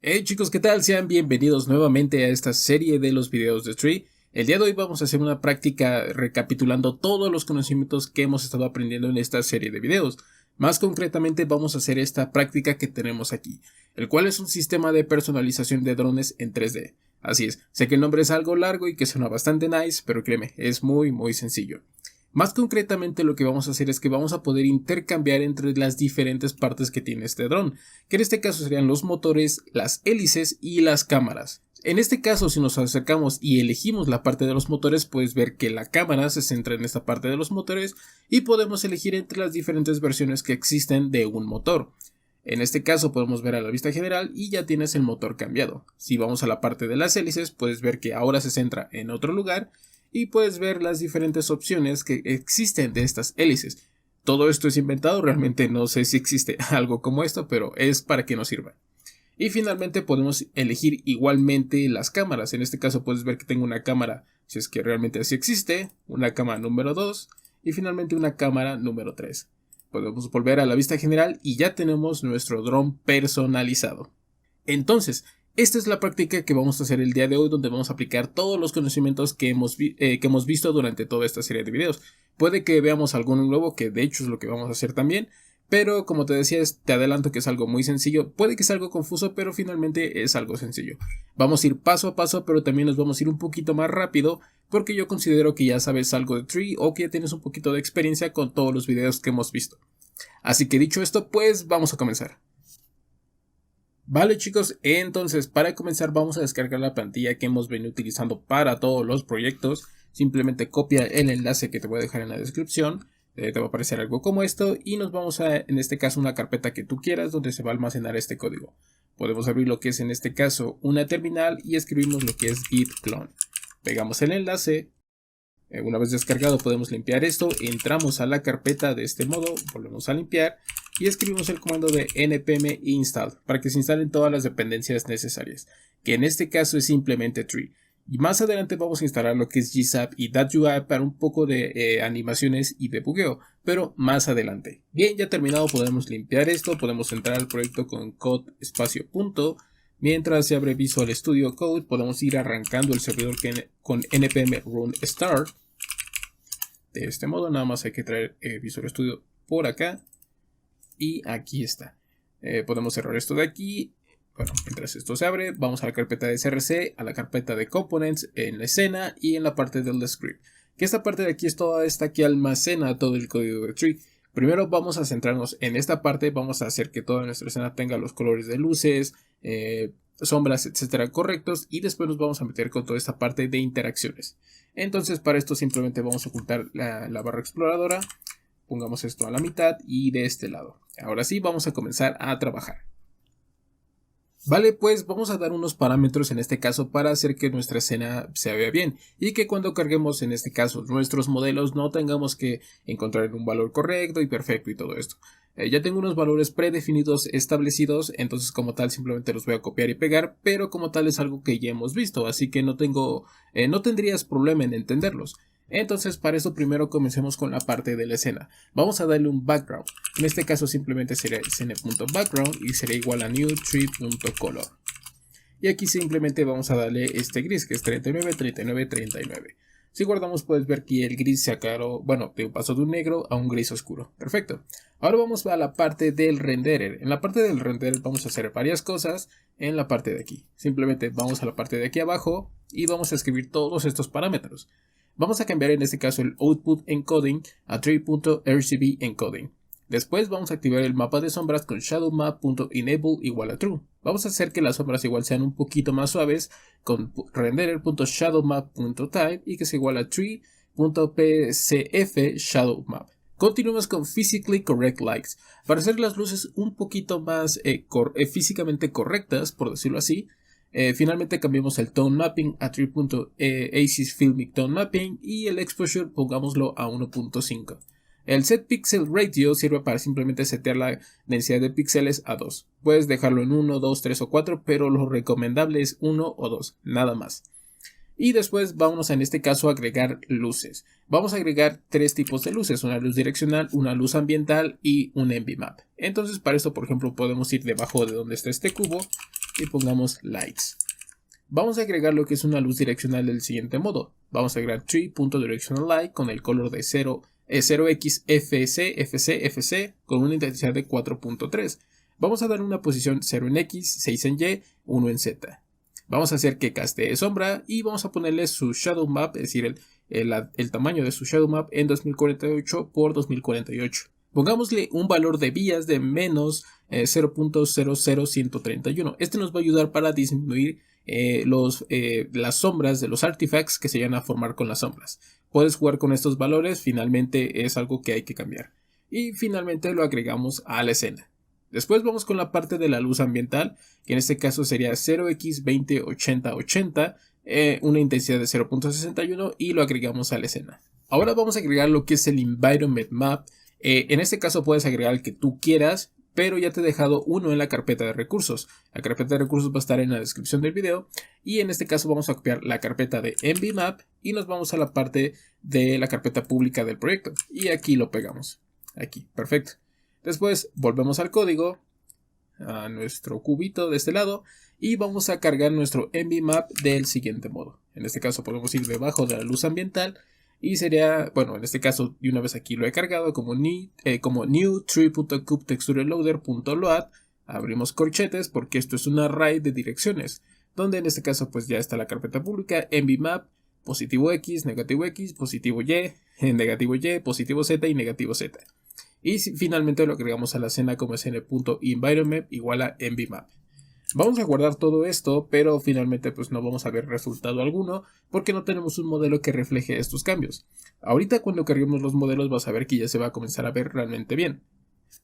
Hey chicos, ¿qué tal? Sean bienvenidos nuevamente a esta serie de los videos de Tree. El día de hoy vamos a hacer una práctica recapitulando todos los conocimientos que hemos estado aprendiendo en esta serie de videos. Más concretamente vamos a hacer esta práctica que tenemos aquí, el cual es un sistema de personalización de drones en 3D. Así es, sé que el nombre es algo largo y que suena bastante nice, pero créeme, es muy sencillo. Más concretamente lo que vamos a hacer es que vamos a poder intercambiar entre las diferentes partes que tiene este dron, que en este caso serían los motores, las hélices y las cámaras. En este caso, si nos acercamos y elegimos la parte de los motores, puedes ver que la cámara se centra en esta parte de los motores y podemos elegir entre las diferentes versiones que existen de un motor. En este caso podemos ver a la vista general y ya tienes el motor cambiado. Si vamos a la parte de las hélices, puedes ver que ahora se centra en otro lugar y puedes ver las diferentes opciones que existen de estas hélices. Todo esto es inventado, realmente no sé si existe algo como esto, pero es para que nos sirva. Y finalmente podemos elegir igualmente las cámaras. En este caso puedes ver que tengo una cámara, si es que realmente así existe, una cámara número 2 y finalmente una cámara número 3. Podemos volver a la vista general y ya tenemos nuestro dron personalizado. Entonces, esta es la práctica que vamos a hacer el día de hoy, donde vamos a aplicar todos los conocimientos que hemos visto durante toda esta serie de videos. Puede que veamos alguno nuevo, que de hecho es lo que vamos a hacer también, pero como te decía, te adelanto que es algo muy sencillo. Puede que sea algo confuso, pero finalmente es algo sencillo. Vamos a ir paso a paso, pero también nos vamos a ir un poquito más rápido, porque yo considero que ya sabes algo de Tree o que ya tienes un poquito de experiencia con todos los videos que hemos visto. Así que dicho esto, pues vamos a comenzar. Vale chicos, entonces para comenzar vamos a descargar la plantilla que hemos venido utilizando para todos los proyectos. Simplemente copia el enlace que te voy a dejar en la descripción, te va a aparecer algo como esto y nos vamos a, en este caso, una carpeta que tú quieras donde se va a almacenar este código. Podemos abrir lo que es en este caso una terminal y escribimos lo que es git clone. Pegamos el enlace. Una vez descargado podemos limpiar esto, entramos a la carpeta de este modo, volvemos a limpiar y escribimos el comando de npm install para que se instalen todas las dependencias necesarias, que en este caso es simplemente Tree. Y más adelante vamos a instalar lo que es GZAP y .UI para un poco de animaciones y debugueo, pero más adelante. Bien, ya terminado podemos limpiar esto, podemos entrar al proyecto con code espacio punto. Mientras se abre Visual Studio Code podemos ir arrancando el servidor con npm run start. De este modo nada más hay que traer Visual Studio por acá y aquí está. Podemos cerrar esto de aquí. Bueno, mientras esto se abre, vamos a la carpeta de src, a la carpeta de components, en la escena y en la parte del script. Que esta parte de aquí es toda esta que almacena todo el código de Tree. Primero vamos a centrarnos en esta parte, vamos a hacer que toda nuestra escena tenga los colores de luces, sombras, etcétera, correctos, y después nos vamos a meter con toda esta parte de interacciones. Entonces para esto simplemente vamos a ocultar la barra exploradora, pongamos esto a la mitad y de este lado. Ahora sí vamos a comenzar a trabajar. Vale, pues vamos a dar unos parámetros en este caso para hacer que nuestra escena se vea bien y que cuando carguemos en este caso nuestros modelos no tengamos que encontrar un valor correcto y perfecto y todo esto. Ya tengo unos valores predefinidos establecidos, entonces como tal simplemente los voy a copiar y pegar, pero como tal es algo que ya hemos visto, así que no tendrías problema en entenderlos. Entonces para eso primero comencemos con la parte de la escena. Vamos a darle un background. En este caso simplemente sería scene.background y será igual a new3.color. Y aquí simplemente vamos a darle este gris que es 39, 39, 39. Si guardamos puedes ver que el gris se aclaró, bueno, pasó de un negro a un gris oscuro. Perfecto. Ahora vamos a la parte del renderer. En la parte del renderer vamos a hacer varias cosas en la parte de aquí. Simplemente vamos a la parte de aquí abajo y vamos a escribir todos estos parámetros. Vamos a cambiar en este caso el output encoding a tree.rgb encoding. Después vamos a activar el mapa de sombras con shadowmap.enable igual a true. Vamos a hacer que las sombras igual sean un poquito más suaves con renderer.shadowmap.type y que sea igual a tree.pcf shadowmap. Continuamos con physically correct lights. Para hacer las luces un poquito más físicamente correctas, por decirlo así, finalmente cambiamos el tone mapping a tree.axis filmic tone mapping y el exposure pongámoslo a 1.5. El set pixel ratio sirve para simplemente setear la densidad de píxeles a 2. Puedes dejarlo en 1, 2, 3 o 4, pero lo recomendable es 1 o 2, nada más. Y después vamos en este caso a agregar luces. Vamos a agregar tres tipos de luces, una luz direccional, una luz ambiental y un envy map. Entonces para esto, por ejemplo, podemos ir debajo de donde está este cubo y pongamos lights. Vamos a agregar lo que es una luz direccional del siguiente modo. Vamos a agregar tree.directionalLight con el color de 0x FC con una intensidad de 4.3. Vamos a dar una posición 0 en X, 6 en Y, 1 en Z. Vamos a hacer que castee sombra y vamos a ponerle su shadow map, es decir, el tamaño de su shadow map en 2048 por 2048. Pongámosle un valor de vías de menos 0.00131. Este nos va a ayudar para disminuir las sombras de los artifacts que se van a formar con las sombras. Puedes jugar con estos valores, finalmente es algo que hay que cambiar. Y finalmente lo agregamos a la escena. Después vamos con la parte de la luz ambiental, que en este caso sería 0x208080, una intensidad de 0.61 y lo agregamos a la escena. Ahora vamos a agregar lo que es el Environment Map. En este caso puedes agregar el que tú quieras, pero ya te he dejado uno en la carpeta de recursos. La carpeta de recursos va a estar en la descripción del video y en este caso vamos a copiar la carpeta de EnviMap y nos vamos a la parte de la carpeta pública del proyecto y aquí lo pegamos. Aquí, perfecto. Después volvemos al código, a nuestro cubito de este lado y vamos a cargar nuestro EnviMap del siguiente modo. En este caso podemos ir debajo de la luz ambiental. Y sería, bueno, en este caso, y una vez aquí lo he cargado como new tree.cubetextureloader.load. Abrimos corchetes porque esto es un array de direcciones, donde en este caso pues ya está la carpeta pública, envmap, positivo X, positivo Y, negativo Y, positivo Z y negativo Z. Y finalmente lo agregamos a la escena como sn.environment igual a envmap. Vamos a guardar todo esto, pero finalmente pues no vamos a ver resultado alguno porque no tenemos un modelo que refleje estos cambios. Ahorita cuando carguemos los modelos vas a ver que ya se va a comenzar a ver realmente bien.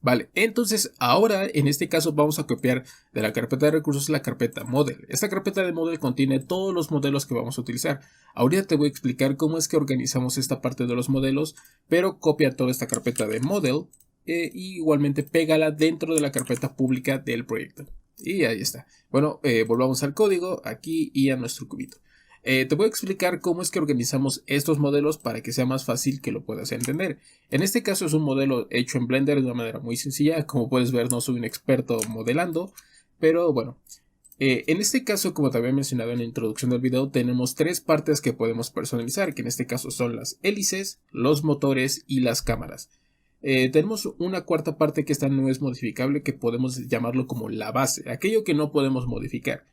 Vale, entonces ahora en este caso vamos a copiar de la carpeta de recursos la carpeta model. Esta carpeta de model contiene todos los modelos que vamos a utilizar. Ahorita te voy a explicar cómo es que organizamos esta parte de los modelos, pero copia toda esta carpeta de model y igualmente pégala dentro de la carpeta pública del proyecto. Y ahí está. Bueno, volvamos al código aquí y a nuestro cubito. Te voy a explicar cómo es que organizamos estos modelos para que sea más fácil que lo puedas entender. En este caso es un modelo hecho en Blender de una manera muy sencilla. Como puedes ver, no soy un experto modelando, pero bueno. En este caso, como te había mencionado en la introducción del video, tenemos tres partes que podemos personalizar, que en este caso son las hélices, los motores y las cámaras. Tenemos una cuarta parte que esta no es modificable, que podemos llamarlo como la base, aquello que no podemos modificar.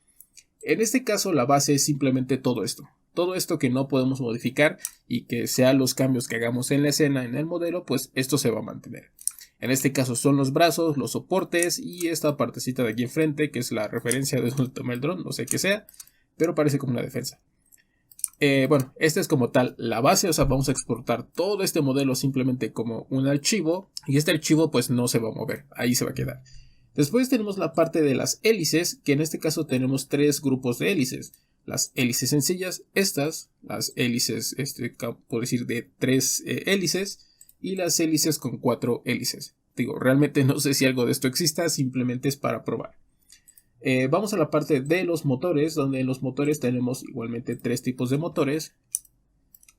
En este caso la base es simplemente todo esto que no podemos modificar y que sean los cambios que hagamos en la escena, en el modelo, pues esto se va a mantener. En este caso son los brazos, los soportes y esta partecita de aquí enfrente que es la referencia de donde tomé el dron, no sé qué sea, pero parece como una defensa. Bueno, esta es como tal la base, o sea, vamos a exportar todo este modelo simplemente como un archivo y este archivo pues no se va a mover, ahí se va a quedar. Después tenemos la parte de las hélices, que en este caso tenemos tres grupos de hélices. Las hélices sencillas, las hélices, por decir, de 3 hélices y las hélices con 4 hélices. Digo, realmente no sé si algo de esto exista, simplemente es para probar. Vamos a la parte de los motores, donde en los motores tenemos igualmente tres tipos de motores.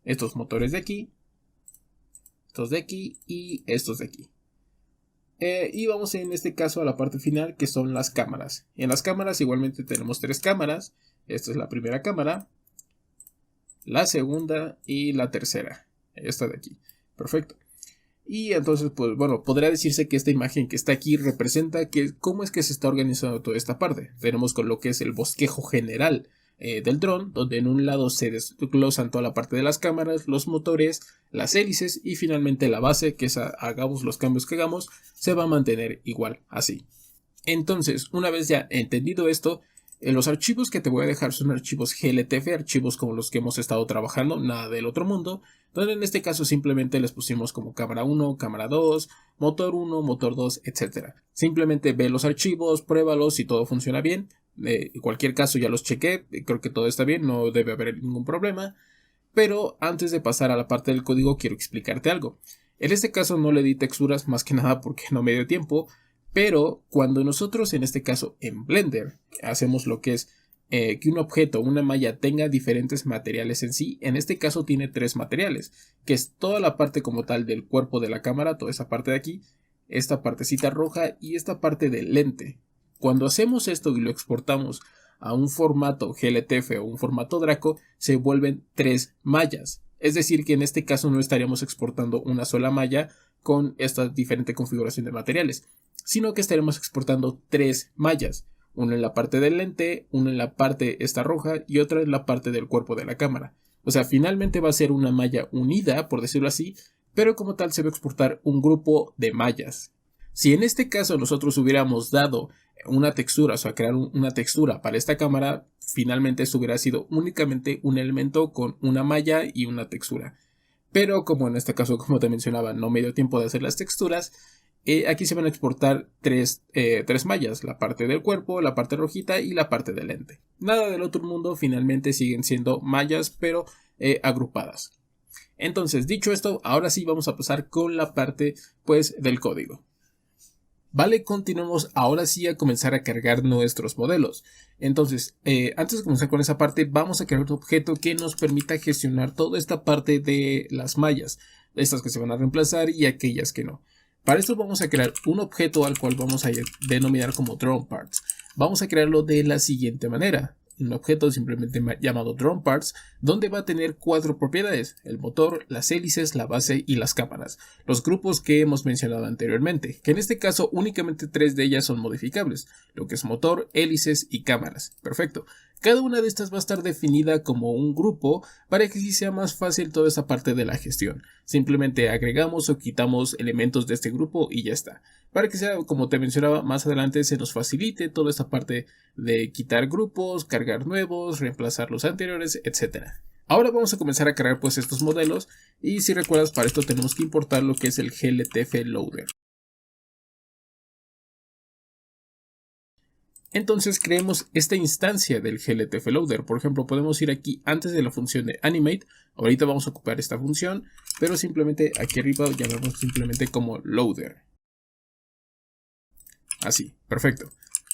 Estos motores de aquí, estos de aquí y estos de aquí. Y vamos en este caso a la parte final, que son las cámaras. En las cámaras igualmente tenemos tres cámaras. Esta es la primera cámara, la segunda y la tercera. Esta de aquí. Perfecto. Y entonces, pues bueno, podría decirse que esta imagen que está aquí representa cómo es que se está organizando toda esta parte. Tenemos con lo que es el bosquejo general del dron, donde en un lado se desglosan toda la parte de las cámaras, los motores, las hélices y finalmente la base, que es hagamos los cambios que hagamos, se va a mantener igual, así. Entonces, una vez ya entendido esto, los archivos que te voy a dejar son archivos GLTF, archivos como los que hemos estado trabajando, nada del otro mundo, donde en este caso simplemente les pusimos como cámara 1, cámara 2, motor 1, motor 2, etc. Simplemente ve los archivos, pruébalos si todo funciona bien. En cualquier caso ya los chequé, creo que todo está bien, no debe haber ningún problema. Pero antes de pasar a la parte del código quiero explicarte algo. En este caso no le di texturas más que nada porque no me dio tiempo. Pero cuando nosotros en este caso en Blender hacemos lo que es que un objeto, una malla tenga diferentes materiales en sí, en este caso tiene tres materiales, que es toda la parte como tal del cuerpo de la cámara, toda esa parte de aquí, esta partecita roja y esta parte del lente. Cuando hacemos esto y lo exportamos a un formato GLTF o un formato Draco, se vuelven 3 mallas. Es decir, que en este caso no estaríamos exportando una sola malla con esta diferente configuración de materiales, sino que estaremos exportando 3 mallas. Una en la parte del lente, una en la parte esta roja y otra en la parte del cuerpo de la cámara. O sea, finalmente va a ser una malla unida, por decirlo así, pero como tal se va a exportar un grupo de mallas. Si en este caso nosotros hubiéramos dado una textura, o sea, crear una textura para esta cámara, finalmente esto hubiera sido únicamente un elemento con una malla y una textura. Pero como en este caso, como te mencionaba, no me dio tiempo de hacer las texturas, aquí se van a exportar tres mallas, la parte del cuerpo, la parte rojita y la parte del lente. Nada del otro mundo, finalmente siguen siendo mallas, pero agrupadas. Entonces, dicho esto, ahora sí vamos a pasar con la parte pues del código. Vale, continuamos ahora sí a comenzar a cargar nuestros modelos. Entonces, antes de comenzar con esa parte, vamos a crear un objeto que nos permita gestionar toda esta parte de las mallas, estas que se van a reemplazar y aquellas que no. Para esto vamos a crear un objeto al cual vamos a denominar como DroneParts. Vamos a crearlo de la siguiente manera. Un objeto simplemente llamado DroneParts, donde va a tener 4 propiedades: el motor, las hélices, la base y las cámaras, los grupos que hemos mencionado anteriormente, que en este caso únicamente 3 de ellas son modificables, lo que es motor, hélices y cámaras. Perfecto. Cada una de estas va a estar definida como un grupo para que así sea más fácil toda esta parte de la gestión. Simplemente agregamos o quitamos elementos de este grupo y ya está. Para que sea, como te mencionaba, más adelante se nos facilite toda esta parte de quitar grupos, cargar nuevos, reemplazar los anteriores, etc. Ahora vamos a comenzar a cargar pues estos modelos y si recuerdas, para esto tenemos que importar lo que es el GLTF Loader. Entonces creemos esta instancia del GLTF Loader. Por ejemplo, podemos ir aquí antes de la función de Animate. Ahorita vamos a ocupar esta función, pero simplemente aquí arriba llamamos simplemente como Loader. Así, perfecto.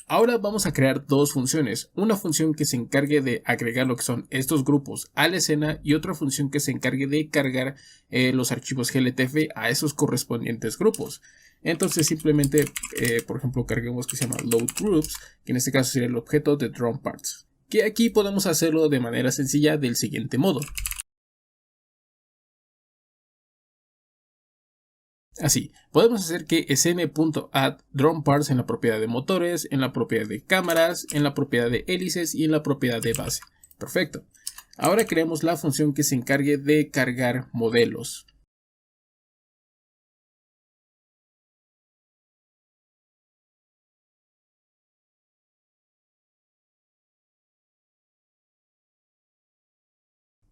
Ahora vamos a crear dos funciones. Una función que se encargue de agregar lo que son estos grupos a la escena y otra función que se encargue de cargar los archivos GLTF a esos correspondientes grupos. Entonces simplemente, por ejemplo, carguemos que se llama Load Groups, que en este caso sería el objeto de DroneParts. Que aquí podemos hacerlo de manera sencilla del siguiente modo. Así, podemos hacer que sm.add DroneParts en la propiedad de motores, en la propiedad de cámaras, en la propiedad de hélices y en la propiedad de base. Perfecto. Ahora creamos la función que se encargue de cargar modelos.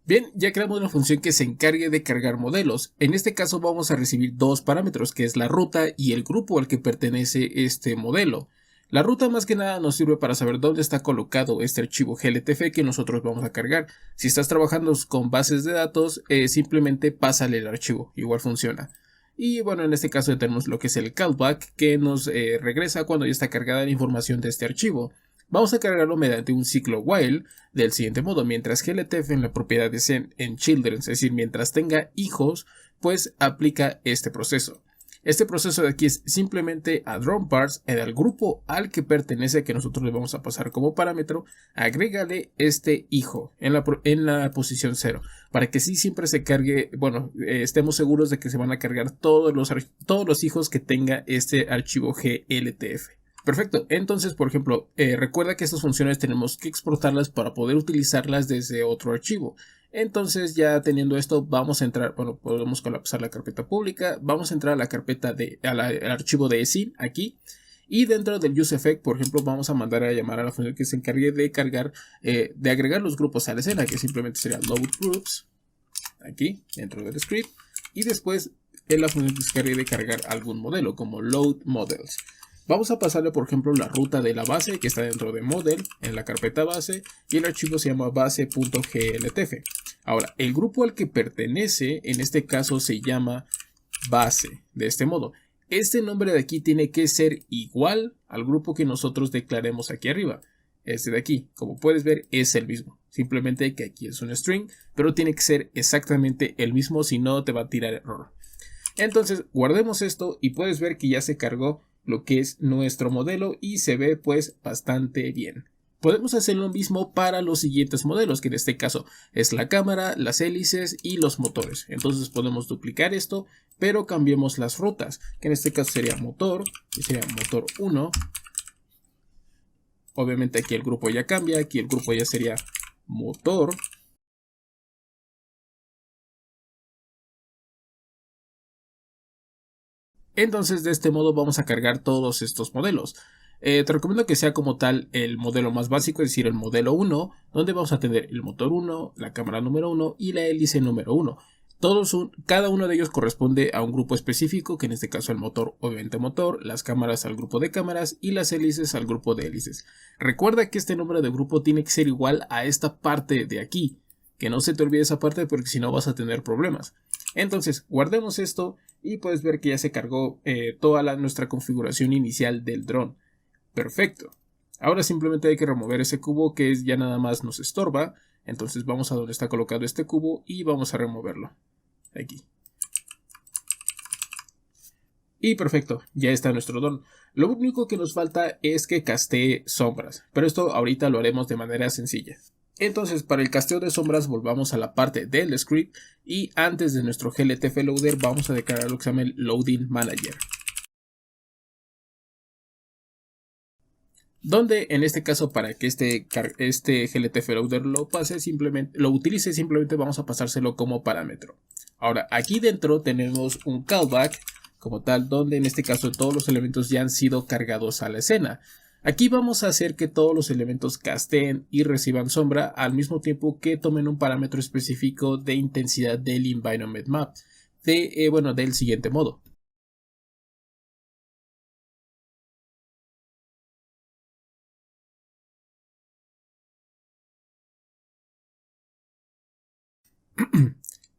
Bien, ya creamos una función que se encargue de cargar modelos. En este caso vamos a recibir dos parámetros, que es la ruta y el grupo al que pertenece este modelo. La ruta más que nada nos sirve para saber dónde está colocado este archivo GLTF que nosotros vamos a cargar. Si estás trabajando con bases de datos, simplemente pásale el archivo, igual funciona. Y bueno, en este caso ya tenemos lo que es el callback, que nos regresa cuando ya está cargada la información de este archivo. Vamos a cargarlo mediante un ciclo while del siguiente modo: mientras GLTF en la propiedad de Zen en children, es decir, mientras tenga hijos, pues aplica este proceso. Este proceso de aquí es simplemente a DroneParts, en el grupo al que pertenece, que nosotros le vamos a pasar como parámetro, agrégale este hijo en la posición 0, para que sí siempre se cargue, bueno, estemos seguros de que se van a cargar todos los hijos que tenga este archivo GLTF. Perfecto, entonces por ejemplo, recuerda que estas funciones tenemos que exportarlas para poder utilizarlas desde otro archivo. Entonces ya teniendo esto vamos a entrar, bueno, podemos colapsar la carpeta pública, vamos a entrar a la carpeta al archivo de ESIN aquí. Y dentro del useEffect, por ejemplo, vamos a mandar a llamar a la función que se encargue de cargar, de agregar los grupos a la escena, que simplemente sería load groups, aquí dentro del script. Y después la función que se encargue de cargar algún modelo, como load models. Vamos a pasarle, por ejemplo, la ruta de la base que está dentro de model en la carpeta base y el archivo se llama base.gltf. Ahora, el grupo al que pertenece en este caso se llama base, de este modo. Este nombre de aquí tiene que ser igual al grupo que nosotros declaremos aquí arriba. Este de aquí, como puedes ver, es el mismo. Simplemente que aquí es un string, pero tiene que ser exactamente el mismo, si no te va a tirar error. Entonces, guardemos esto y puedes ver que ya se cargó lo que es nuestro modelo y se ve pues bastante bien. Podemos hacer lo mismo para los siguientes modelos, que en este caso es la cámara, las hélices y los motores. Entonces podemos duplicar esto, pero cambiemos las rutas, que en este caso sería motor, que sería motor 1. Obviamente aquí el grupo ya cambia, aquí el grupo ya sería motor. Entonces de este modo vamos a cargar todos estos modelos. Te recomiendo que sea como tal el modelo más básico, es decir, el modelo 1, donde vamos a tener el motor 1, la cámara número 1 y la hélice número 1. Cada uno de ellos corresponde a un grupo específico, que en este caso el motor, obviamente motor, las cámaras al grupo de cámaras y las hélices al grupo de hélices. Recuerda que este nombre de grupo tiene que ser igual a esta parte de aquí, que no se te olvide esa parte porque si no vas a tener problemas. Entonces guardemos esto y puedes ver que ya se cargó toda nuestra configuración inicial del dron. Perfecto. Ahora simplemente hay que remover ese cubo que ya nada más nos estorba. Entonces vamos a donde está colocado este cubo y vamos a removerlo. Aquí. Y perfecto, ya está nuestro dron. Lo único que nos falta es que castee sombras, pero esto ahorita lo haremos de manera sencilla. Entonces, para el casteo de sombras volvamos a la parte del script y antes de nuestro GLTF loader vamos a declarar lo que se llama el loading manager. Donde en este caso, para que este GLTF loader lo utilice, simplemente vamos a pasárselo como parámetro. Ahora, aquí dentro tenemos un callback como tal, donde en este caso todos los elementos ya han sido cargados a la escena. Aquí vamos a hacer que todos los elementos casteen y reciban sombra al mismo tiempo que tomen un parámetro específico de intensidad del environment map del siguiente modo.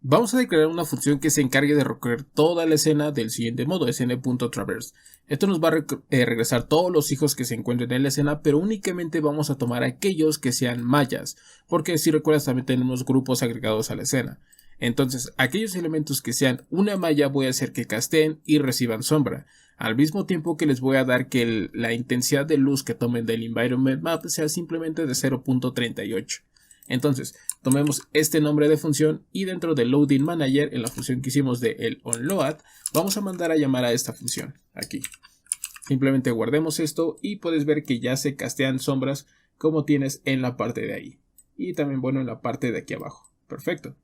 Vamos a declarar una función que se encargue de recorrer toda la escena del siguiente modo, sn.traverse. Esto nos va a regresar todos los hijos que se encuentren en la escena, pero únicamente vamos a tomar aquellos que sean mallas, porque si recuerdas también tenemos grupos agregados a la escena. Entonces, aquellos elementos que sean una malla voy a hacer que casteen y reciban sombra, al mismo tiempo que les voy a dar que la intensidad de luz que tomen del environment map sea simplemente de 0.38. Entonces, tomemos este nombre de función y dentro del loading manager, en la función que hicimos de el onload, vamos a mandar a llamar a esta función aquí. Simplemente guardemos esto y puedes ver que ya se castean sombras como tienes en la parte de ahí. Y también, bueno, en la parte de aquí abajo. Perfecto.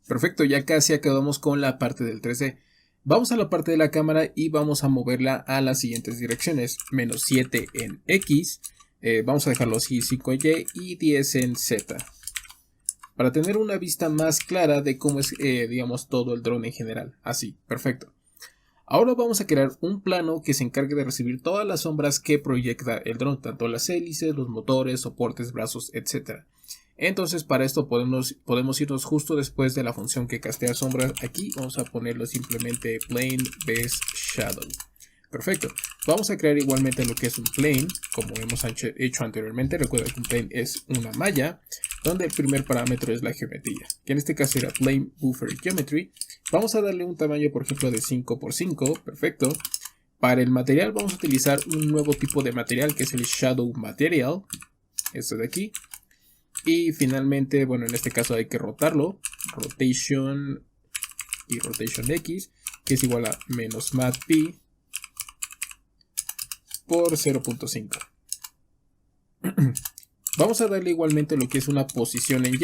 Perfecto, ya casi acabamos con la parte del 3D. Vamos a la parte de la cámara y vamos a moverla a las siguientes direcciones. -7 en X. Vamos a dejarlo así, 5Y y 10 en Z. Para tener una vista más clara de cómo es, digamos, todo el dron en general. Así, perfecto. Ahora vamos a crear un plano que se encargue de recibir todas las sombras que proyecta el dron, tanto las hélices, los motores, soportes, brazos, etc. Entonces para esto podemos irnos justo después de la función que castea sombras. Aquí vamos a ponerlo simplemente plane base shadow. Perfecto. Vamos a crear igualmente lo que es un plane, como hemos hecho anteriormente. Recuerda que un plane es una malla, donde el primer parámetro es la geometría, que en este caso era plane buffer geometry. Vamos a darle un tamaño, por ejemplo, de 5×5. Perfecto. Para el material vamos a utilizar un nuevo tipo de material, que es el shadow material. Esto de aquí. Y finalmente, bueno, en este caso hay que rotarlo. Rotation y rotation X, que es igual a -mat_p por 0.5. Vamos a darle igualmente lo que es una posición en Y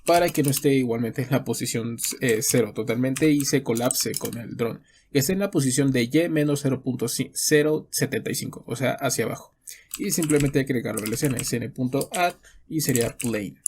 para que no esté igualmente en la posición 0 totalmente y se colapse con el dron. Que esté en la posición de Y menos 0.075, o sea, hacia abajo. Y simplemente hay que agregarlo a la escena, sn.add y sería plane.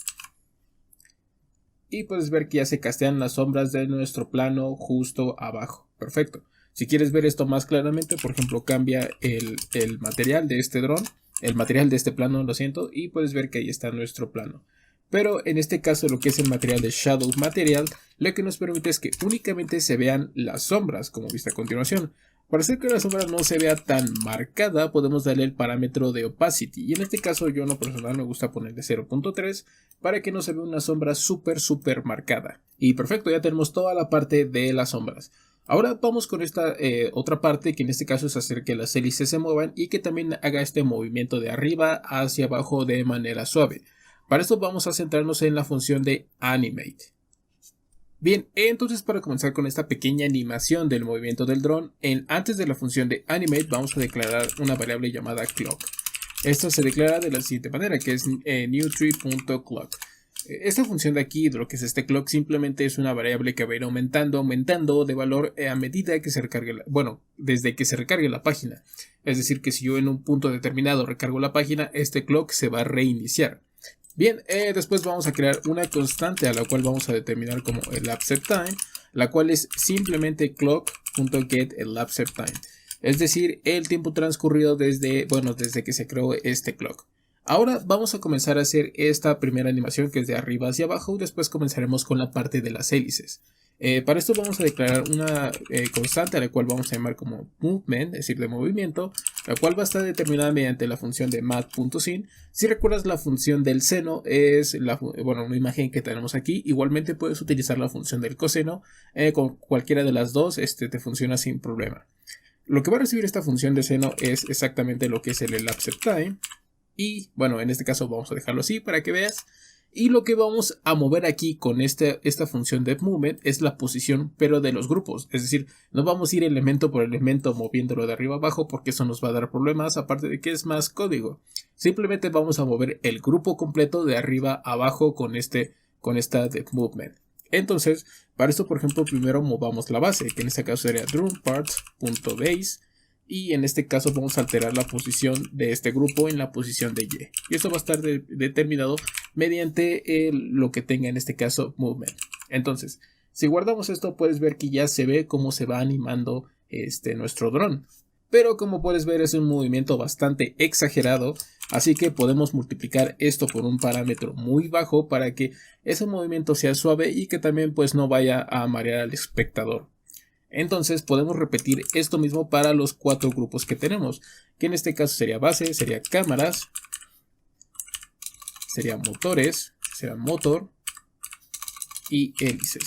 Y puedes ver que ya se castean las sombras de nuestro plano justo abajo. Perfecto. Si quieres ver esto más claramente, por ejemplo, cambia el material de este dron, el material de este plano, lo siento, y puedes ver que ahí está nuestro plano. Pero en este caso lo que es el material de Shadow Material, lo que nos permite es que únicamente se vean las sombras, como viste a continuación. Para hacer que la sombra no se vea tan marcada, podemos darle el parámetro de Opacity. Y en este caso yo en lo personal me gusta ponerle 0.3 para que no se vea una sombra súper marcada. Y perfecto, ya tenemos toda la parte de las sombras. Ahora vamos con esta otra parte, que en este caso es hacer que las hélices se muevan y que también haga este movimiento de arriba hacia abajo de manera suave. Para esto vamos a centrarnos en la función de Animate. Bien, entonces para comenzar con esta pequeña animación del movimiento del dron, antes de la función de Animate vamos a declarar una variable llamada Clock. Esta se declara de la siguiente manera, que es newTree.clock. Esta función de aquí, de lo que es este clock, simplemente es una variable que va a ir aumentando de valor a medida que se recargue, desde que se recargue la página. Es decir, que si yo en un punto determinado recargo la página, este clock se va a reiniciar. Bien, después vamos a crear una constante a la cual vamos a determinar como elapsedTime, la cual es simplemente clock.getElapsedTime. Es decir, el tiempo transcurrido desde que se creó este clock. Ahora vamos a comenzar a hacer esta primera animación, que es de arriba hacia abajo, y después comenzaremos con la parte de las hélices. Para esto vamos a declarar una constante a la cual vamos a llamar como movement, es decir, de movimiento, la cual va a estar determinada mediante la función de math.sin. Si recuerdas, la función del seno es una imagen que tenemos aquí. Igualmente puedes utilizar la función del coseno, con cualquiera de las dos te funciona sin problema. Lo que va a recibir esta función de seno es exactamente lo que es el elapsedTime. Y bueno, en este caso vamos a dejarlo así para que veas. Y lo que vamos a mover aquí con esta función de movement es la posición, pero de los grupos. Es decir, no vamos a ir elemento por elemento moviéndolo de arriba abajo, porque eso nos va a dar problemas, aparte de que es más código. Simplemente vamos a mover el grupo completo de arriba abajo con esta de movement. Entonces, para esto, por ejemplo, primero movamos la base, que en este caso sería drumParts.base. Y en este caso vamos a alterar la posición de este grupo en la posición de Y. Y esto va a estar determinado mediante lo que tenga en este caso movement. Entonces, si guardamos esto, puedes ver que ya se ve cómo se va animando nuestro dron. Pero como puedes ver, es un movimiento bastante exagerado. Así que podemos multiplicar esto por un parámetro muy bajo para que ese movimiento sea suave y que también pues no vaya a marear al espectador. Entonces podemos repetir esto mismo para los 4 grupos que tenemos, que en este caso sería base, sería cámaras, sería motores, será motor y hélices.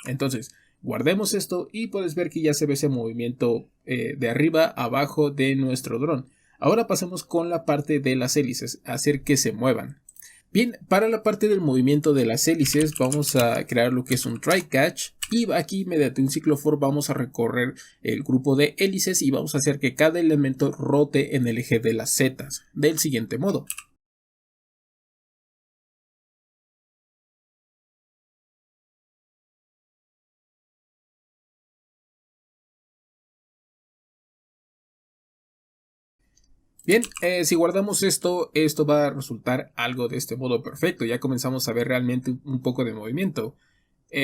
Entonces guardemos esto y puedes ver que ya se ve ese movimiento de arriba a abajo de nuestro dron. Ahora pasemos con la parte de las hélices, hacer que se muevan. Bien, para la parte del movimiento de las hélices vamos a crear lo que es un try catch, y aquí mediante un ciclo for vamos a recorrer el grupo de hélices y vamos a hacer que cada elemento rote en el eje de las zetas del siguiente modo. Bien, si guardamos esto va a resultar algo de este modo perfecto. Ya comenzamos a ver realmente un poco de movimiento.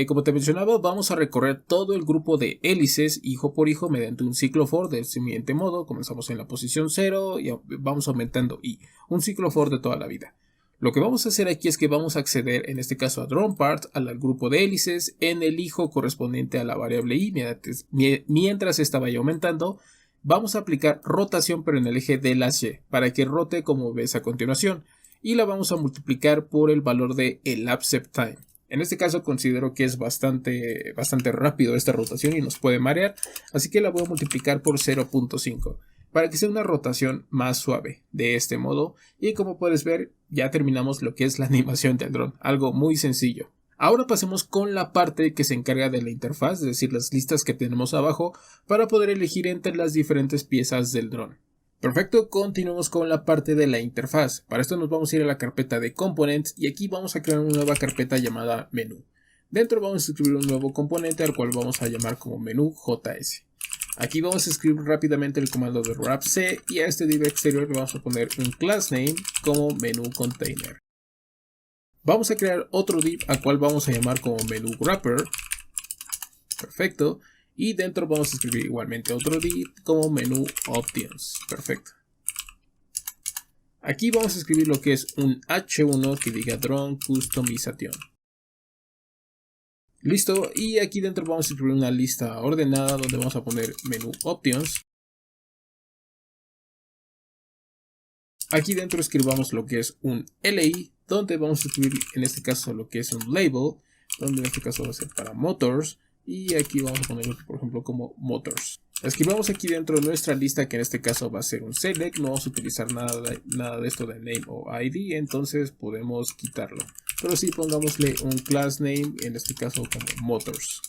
Como te mencionaba, vamos a recorrer todo el grupo de hélices hijo por hijo mediante un ciclo for del siguiente modo. Comenzamos en la posición 0 y vamos aumentando y un ciclo for de toda la vida. Lo que vamos a hacer aquí es que vamos a acceder, en este caso a DronePart, al grupo de hélices en el hijo correspondiente a la variable i. Mientras esta vaya aumentando, vamos a aplicar rotación pero en el eje de las y para que rote como ves a continuación, y la vamos a multiplicar por el valor de elapsedTime. En este caso considero que es bastante rápido esta rotación y nos puede marear, así que la voy a multiplicar por 0.5 para que sea una rotación más suave de este modo. Y como puedes ver, ya terminamos lo que es la animación del dron, algo muy sencillo. Ahora pasemos con la parte que se encarga de la interfaz, es decir, las listas que tenemos abajo para poder elegir entre las diferentes piezas del dron. Perfecto, continuamos con la parte de la interfaz. Para esto nos vamos a ir a la carpeta de Components y aquí vamos a crear una nueva carpeta llamada Menú. Dentro vamos a escribir un nuevo componente al cual vamos a llamar como menú JS. Aquí vamos a escribir rápidamente el comando de wrap-c y a este div exterior le vamos a poner un class name como menú container. Vamos a crear otro div al cual vamos a llamar como menú wrapper. Perfecto. Y dentro vamos a escribir igualmente otro div como menú options. Perfecto. Aquí vamos a escribir lo que es un h1 que diga drone customization. Listo. Y aquí dentro vamos a escribir una lista ordenada donde vamos a poner menú options. Aquí dentro escribamos lo que es un li, donde vamos a escribir en este caso lo que es un label, donde en este caso va a ser para motors. y aquí vamos a ponerlo por ejemplo como motors. Escribamos aquí dentro de nuestra lista, que en este caso va a ser un select, no vamos a utilizar nada de esto de name o id, entonces podemos quitarlo. Pero sí, pongámosle un class name, en este caso como motors.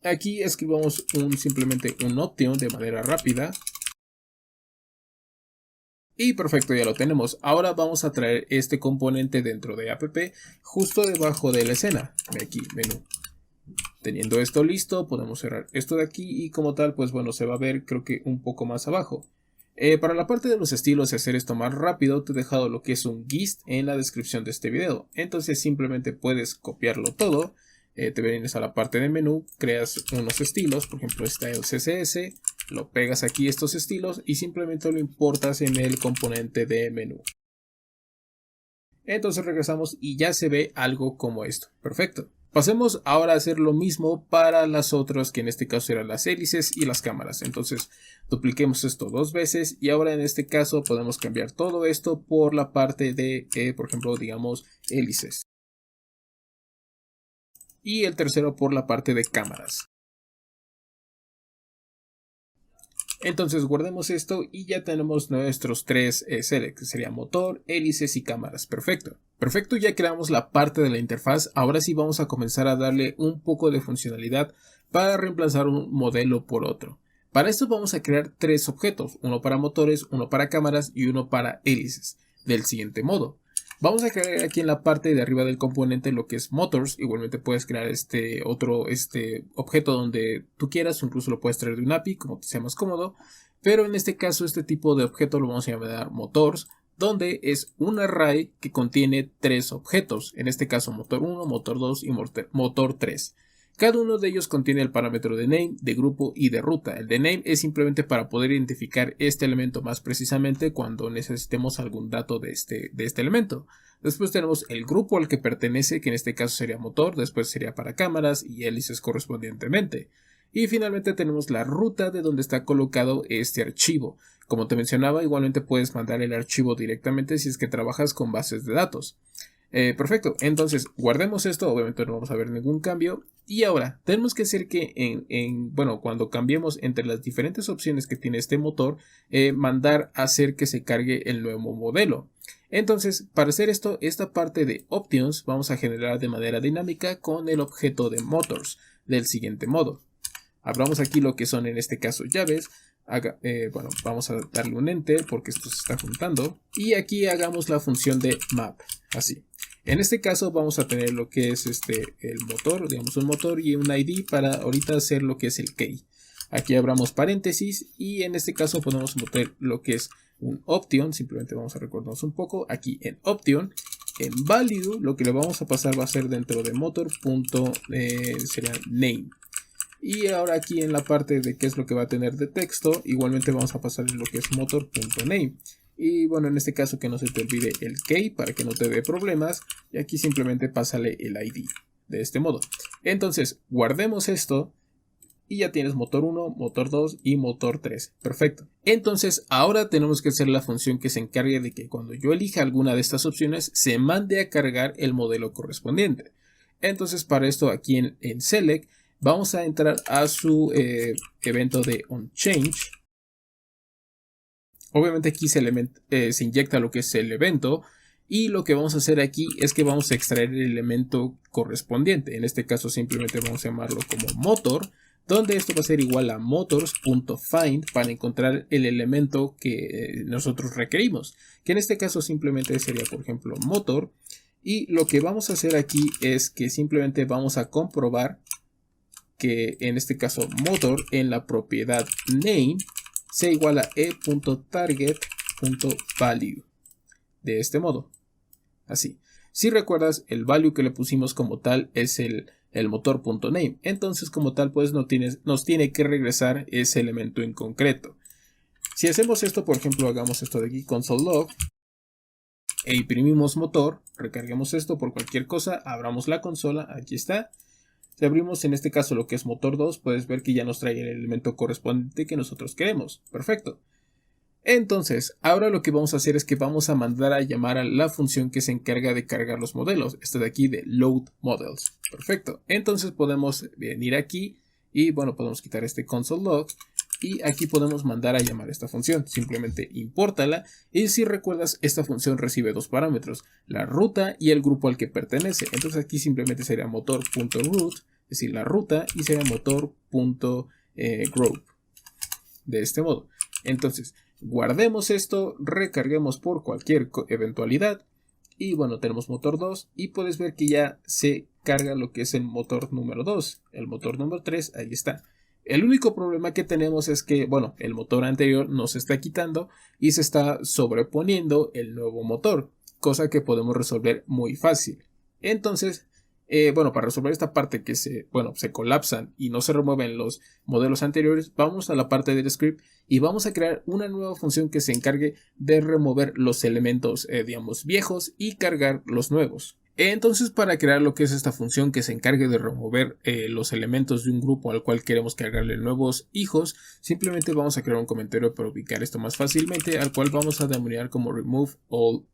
Aquí escribamos simplemente un option de manera rápida. Y perfecto, ya lo tenemos. Ahora vamos a traer este componente dentro de app, justo debajo de la escena. Aquí, menú. Teniendo esto listo, podemos cerrar esto de aquí y como tal, pues bueno, se va a ver creo que un poco más abajo. Para la parte de los estilos y hacer esto más rápido, te he dejado lo que es un gist en la descripción de este video. Entonces simplemente puedes copiarlo todo. Te vienes a la parte de menú, creas unos estilos, por ejemplo Style CSS, lo pegas aquí estos estilos y simplemente lo importas en el componente de menú. Entonces regresamos y ya se ve algo como esto. Perfecto. Pasemos ahora a hacer lo mismo para las otras, que en este caso eran las hélices y las cámaras. Entonces dupliquemos esto dos veces y ahora en este caso podemos cambiar todo esto por la parte de, por ejemplo, digamos hélices. Y el tercero por la parte de cámaras. Entonces guardemos esto y ya tenemos nuestros tres selects, que sería motor, hélices y cámaras. Perfecto. Perfecto, ya creamos la parte de la interfaz. Ahora sí vamos a comenzar a darle un poco de funcionalidad para reemplazar un modelo por otro. Para esto vamos a crear tres objetos, uno para motores, uno para cámaras y uno para hélices, del siguiente modo. Vamos a crear aquí en la parte de arriba del componente lo que es motors. Igualmente puedes crear este objeto donde tú quieras, incluso lo puedes traer de un API como te sea más cómodo. Pero en este caso este tipo de objeto lo vamos a llamar motors, donde es un array que contiene tres objetos. En este caso motor 1, motor 2 y motor 3. Cada uno de ellos contiene el parámetro de name, de grupo y de ruta. El de name es simplemente para poder identificar este elemento más precisamente cuando necesitemos algún dato de este elemento. Después tenemos el grupo al que pertenece, que en este caso sería motor, después sería para cámaras y hélices correspondientemente. Y finalmente tenemos la ruta de donde está colocado este archivo. Como te mencionaba, igualmente puedes mandar el archivo directamente si es que trabajas con bases de datos. Perfecto, entonces guardemos esto, obviamente no vamos a ver ningún cambio. Y ahora tenemos que hacer que cuando cambiemos entre las diferentes opciones que tiene este motor, mandar a hacer que se cargue el nuevo modelo. Entonces, para hacer esto, esta parte de options vamos a generar de manera dinámica con el objeto de motors del siguiente modo. Abramos aquí lo que son en este caso llaves. Vamos a darle un enter porque esto se está juntando. Y aquí hagamos la función de map, así. En este caso vamos a tener lo que es el motor, digamos un motor y un ID para ahorita hacer lo que es el key. Aquí abramos paréntesis y en este caso podemos meter lo que es un option, simplemente vamos a recordarnos un poco. Aquí en option, en value, lo que le vamos a pasar va a ser dentro de motor. Sería name. Y ahora aquí en la parte de qué es lo que va a tener de texto, igualmente vamos a pasar lo que es motor.name. Y bueno, en este caso que no se te olvide el key para que no te dé problemas. Y aquí simplemente pásale el ID de este modo. Entonces guardemos esto y ya tienes motor 1, motor 2 y motor 3. Perfecto. Entonces ahora tenemos que hacer la función que se encargue de que cuando yo elija alguna de estas opciones se mande a cargar el modelo correspondiente. Entonces para esto aquí en select vamos a entrar a su evento de onChange. Obviamente aquí se inyecta lo que es el evento y lo que vamos a hacer aquí es que vamos a extraer el elemento correspondiente. En este caso simplemente vamos a llamarlo como motor, donde esto va a ser igual a motors.find para encontrar el elemento que nosotros requerimos, que en este caso simplemente sería por ejemplo motor. Y lo que vamos a hacer aquí es que simplemente vamos a comprobar que en este caso motor en la propiedad name sea igual a e.target.value de este modo, así. Si recuerdas, el value que le pusimos como tal es el motor.name, entonces como tal pues nos tiene que regresar ese elemento en concreto. Si hacemos esto, por ejemplo, hagamos esto de aquí, console log, e imprimimos motor, recarguemos esto por cualquier cosa, abramos la consola, aquí está. Si abrimos en este caso lo que es motor 2, puedes ver que ya nos trae el elemento correspondiente que nosotros queremos. Perfecto. Entonces, ahora lo que vamos a hacer es que vamos a mandar a llamar a la función que se encarga de cargar los modelos. Esta de aquí de load models. Perfecto. Entonces podemos venir aquí y bueno, podemos quitar este console log. Y aquí podemos mandar a llamar esta función. Simplemente impórtala. Y si recuerdas, esta función recibe dos parámetros. La ruta y el grupo al que pertenece. Entonces aquí simplemente sería motor.root. Es decir, la ruta. Y sería motor.group. De este modo. Entonces, guardemos esto. Recarguemos por cualquier eventualidad. Y bueno, tenemos motor 2. Y puedes ver que ya se carga lo que es el motor número 2. El motor número 3, ahí está. El único problema que tenemos es que, bueno, el motor anterior nos está quitando y se está sobreponiendo el nuevo motor, cosa que podemos resolver muy fácil. Entonces, bueno, para resolver esta parte que se colapsan y no se remueven los modelos anteriores, vamos a la parte del script y vamos a crear una nueva función que se encargue de remover los elementos, digamos, viejos y cargar los nuevos. Entonces, para crear lo que es esta función que se encargue de remover los elementos de un grupo al cual queremos cargarle nuevos hijos, simplemente vamos a crear un comentario para ubicar esto más fácilmente, al cual vamos a denominar como remove all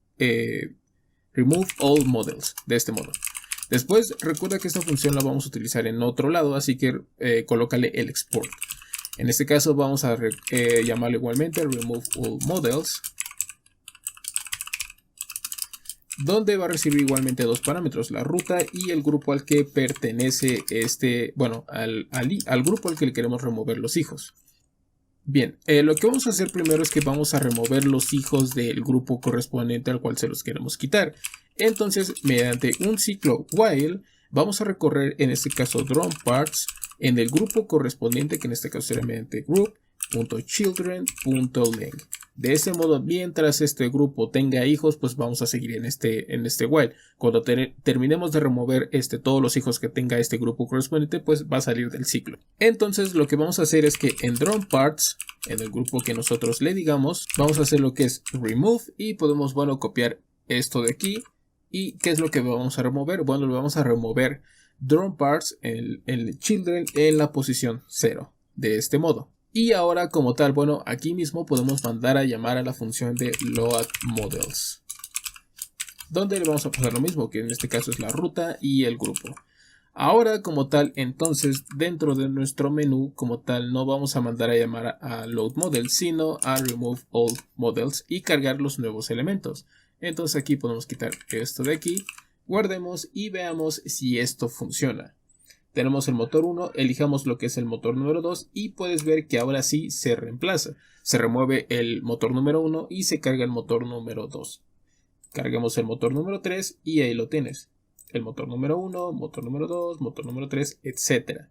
models, de este modo. Después, recuerda que esta función la vamos a utilizar en otro lado, así que colócale el export. En este caso vamos a llamarle igualmente remove all models, donde va a recibir igualmente dos parámetros, la ruta y el grupo al que pertenece al grupo al que le queremos remover los hijos. Bien, lo que vamos a hacer primero es que vamos a remover los hijos del grupo correspondiente al cual se los queremos quitar. Entonces, mediante un ciclo while, vamos a recorrer en este caso DrumParts en el grupo correspondiente, que en este caso será mediante group.children.length. De ese modo, mientras este grupo tenga hijos, pues vamos a seguir en este while. Cuando terminemos de remover todos los hijos que tenga este grupo correspondiente, pues va a salir del ciclo. Entonces, lo que vamos a hacer es que en DrumParts, en el grupo que nosotros le digamos, vamos a hacer lo que es remove y podemos, copiar esto de aquí. ¿Y qué es lo que vamos a remover? Bueno, lo vamos a remover DrumParts, el children, en la posición 0. De este modo. Y ahora como tal, aquí mismo podemos mandar a llamar a la función de loadModels, donde le vamos a pasar lo mismo, que en este caso es la ruta y el grupo. Ahora como tal, entonces dentro de nuestro menú como tal no vamos a mandar a llamar a loadModels, sino a remove all models y cargar los nuevos elementos. Entonces aquí podemos quitar esto de aquí, guardemos y veamos si esto funciona. Tenemos el motor 1, elijamos lo que es el motor número 2 y puedes ver que ahora sí se reemplaza. Se remueve el motor número 1 y se carga el motor número 2. Carguemos el motor número 3 y ahí lo tienes. El motor número 1, motor número 2, motor número 3, etc.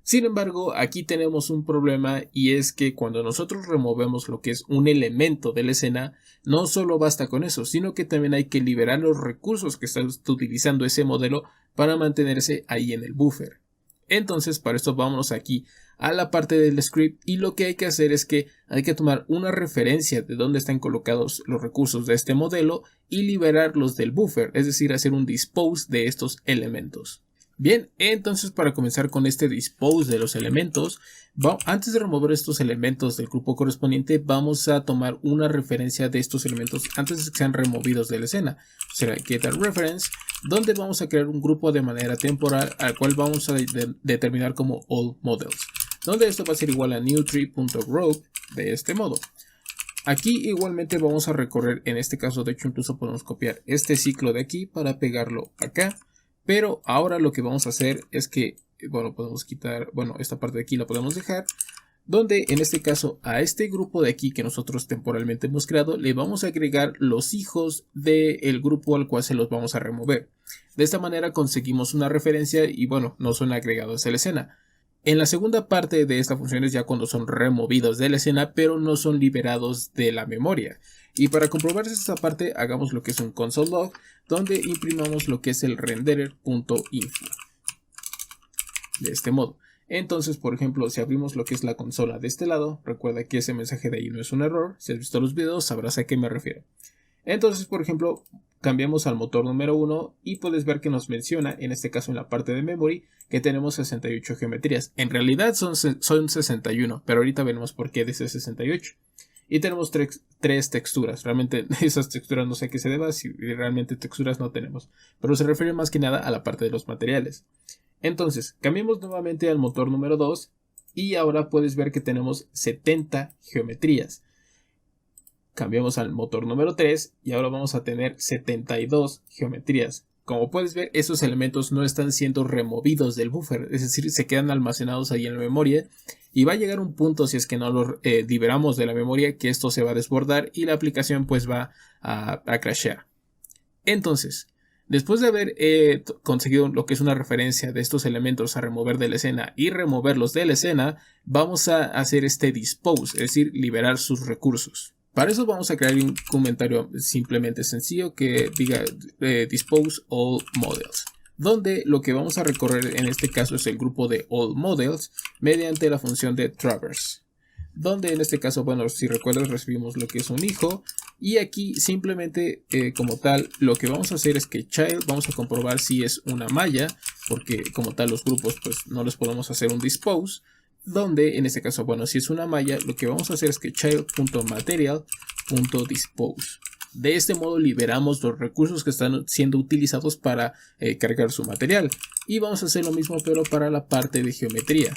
Sin embargo, aquí tenemos un problema y es que cuando nosotros removemos lo que es un elemento de la escena, no solo basta con eso, sino que también hay que liberar los recursos que está utilizando ese modelo para mantenerse ahí en el buffer. Entonces, para esto vámonos aquí a la parte del script y lo que hay que hacer es que hay que tomar una referencia de dónde están colocados los recursos de este modelo y liberarlos del buffer, es decir, hacer un dispose de estos elementos. Bien, entonces para comenzar con este dispose de los elementos, antes de remover estos elementos del grupo correspondiente, vamos a tomar una referencia de estos elementos antes de que sean removidos de la escena. Será getReference, donde vamos a crear un grupo de manera temporal al cual vamos a determinar como allModels, donde esto va a ser igual a newTree.group de este modo. Aquí igualmente vamos a recorrer, en este caso de hecho incluso podemos copiar este ciclo de aquí para pegarlo acá. Pero ahora lo que vamos a hacer es que, podemos quitar, esta parte de aquí la podemos dejar, donde en este caso a este grupo de aquí que nosotros temporalmente hemos creado, le vamos a agregar los hijos del grupo al cual se los vamos a remover. De esta manera conseguimos una referencia y no son agregados a la escena. En la segunda parte de esta función es ya cuando son removidos de la escena, pero no son liberados de la memoria. Y para comprobar esta parte, hagamos lo que es un console log, donde imprimamos lo que es el renderer.info. De este modo. Entonces, por ejemplo, si abrimos lo que es la consola de este lado, recuerda que ese mensaje de ahí no es un error. Si has visto los videos, sabrás a qué me refiero. Entonces, por ejemplo, cambiamos al motor número 1 y puedes ver que nos menciona, en este caso en la parte de memory, que tenemos 68 geometrías. En realidad son 61, pero ahorita veremos por qué dice 68. Y tenemos tres texturas. Realmente esas texturas no sé a qué se deba, si realmente texturas no tenemos. Pero se refiere más que nada a la parte de los materiales. Entonces, cambiemos nuevamente al motor número 2 y ahora puedes ver que tenemos 70 geometrías. Cambiamos al motor número 3 y ahora vamos a tener 72 geometrías. Como puedes ver, esos elementos no están siendo removidos del buffer, es decir, se quedan almacenados ahí en la memoria y va a llegar un punto, si es que no los liberamos de la memoria, que esto se va a desbordar y la aplicación pues va a crashear. Entonces, después de haber conseguido lo que es una referencia de estos elementos a remover de la escena y removerlos de la escena, vamos a hacer este dispose, es decir, liberar sus recursos. Para eso vamos a crear un comentario simplemente sencillo que diga dispose all models, donde lo que vamos a recorrer en este caso es el grupo de all models mediante la función de traverse, donde en este caso, bueno, si recuerdas, recibimos lo que es un hijo y aquí simplemente como tal lo que vamos a hacer es que child vamos a comprobar si es una malla, porque como tal los grupos pues no les podemos hacer un dispose, donde en este caso, bueno, si es una malla, lo que vamos a hacer es que child.material.dispose. De este modo liberamos los recursos que están siendo utilizados para cargar su material. Y vamos a hacer lo mismo pero para la parte de geometría.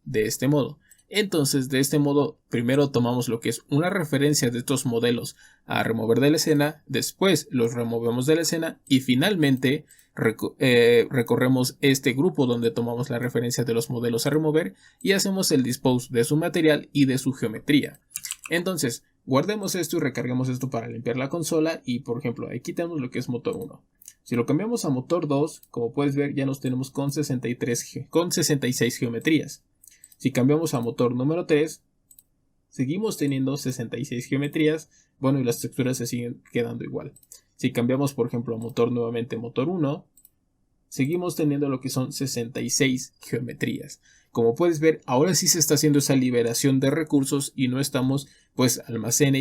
De este modo. Entonces, de este modo, primero tomamos lo que es una referencia de estos modelos a remover de la escena, después los removemos de la escena y finalmente recorremos este grupo donde tomamos la referencia de los modelos a remover y hacemos el dispose de su material y de su geometría. Entonces, guardemos esto y recarguemos esto para limpiar la consola y, por ejemplo, aquí tenemos lo que es motor 1. Si lo cambiamos a motor 2, como puedes ver, ya nos tenemos con 66 geometrías. Si cambiamos a motor número 3, seguimos teniendo 66 geometrías, bueno, y las texturas se siguen quedando igual. Si cambiamos, por ejemplo, a motor nuevamente motor 1, seguimos teniendo lo que son 66 geometrías. Como puedes ver, ahora sí se está haciendo esa liberación de recursos y no estamos, pues, almacena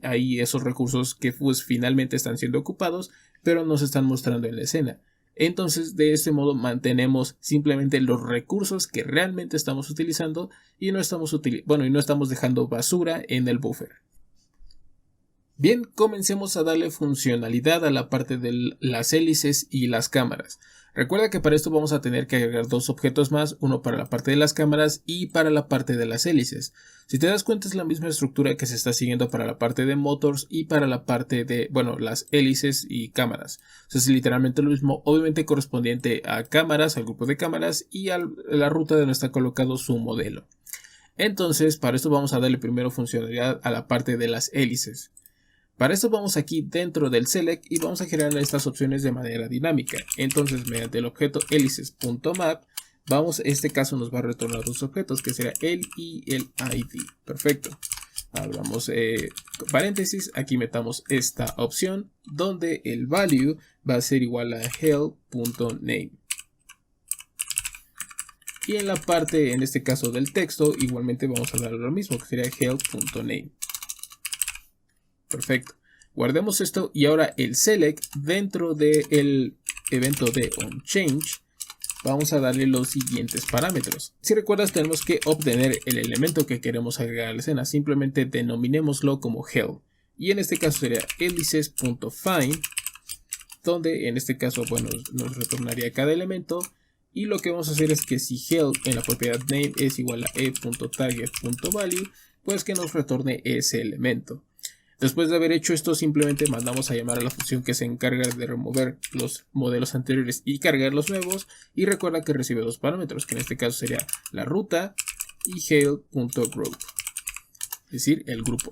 ahí esos recursos que pues finalmente están siendo ocupados, pero no se están mostrando en la escena. Entonces, de este modo mantenemos simplemente los recursos que realmente estamos utilizando y no estamos dejando basura en el buffer. Bien, comencemos a darle funcionalidad a la parte de las hélices y las cámaras. Recuerda que para esto vamos a tener que agregar dos objetos más, uno para la parte de las cámaras y para la parte de las hélices. Si te das cuenta es la misma estructura que se está siguiendo para la parte de motors y para la parte de, bueno, las hélices y cámaras. O sea, es literalmente lo mismo, obviamente correspondiente a cámaras, al grupo de cámaras y a la ruta donde está colocado su modelo. Entonces, para esto vamos a darle primero funcionalidad a la parte de las hélices. Para esto vamos aquí dentro del select y vamos a generar estas opciones de manera dinámica. Entonces, mediante el objeto hélices.map, este caso nos va a retornar dos objetos, que será el y el ID. Perfecto. Abramos paréntesis, aquí metamos esta opción, donde el value va a ser igual a help.name. Y en la parte, en este caso del texto, igualmente vamos a darle lo mismo, que sería help.name. Perfecto. Guardemos esto y ahora el select dentro del evento de onChange vamos a darle los siguientes parámetros. Si recuerdas, tenemos que obtener el elemento que queremos agregar a la escena. Simplemente denominémoslo como help. Y en este caso sería hélices.find, donde en este caso, bueno, nos retornaría cada elemento. Y lo que vamos a hacer es que si help en la propiedad name es igual a e.target.value, pues que nos retorne ese elemento. Después de haber hecho esto, simplemente mandamos a llamar a la función que se encarga de remover los modelos anteriores y cargar los nuevos. Y recuerda que recibe dos parámetros, que en este caso sería la ruta y hail.group, es decir, el grupo.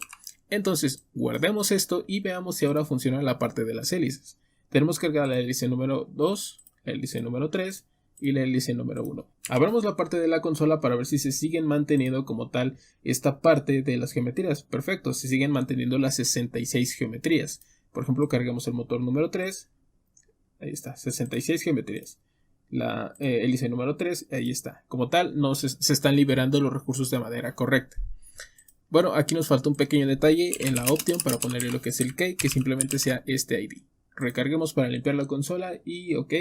Entonces, guardemos esto y veamos si ahora funciona la parte de las hélices. Tenemos cargada la hélice número 2, la hélice número 3 y la hélice número 1. Abramos la parte de la consola para ver si se siguen manteniendo como tal esta parte de las geometrías. Perfecto, se siguen manteniendo las 66 geometrías. Por ejemplo, cargamos el motor número 3. Ahí está, 66 geometrías. La hélice número 3, ahí está. Como tal, no se están liberando los recursos de manera correcta. Bueno, aquí nos falta un pequeño detalle en la option para ponerle lo que es el key, que simplemente sea este ID. Recarguemos para limpiar la consola y ok.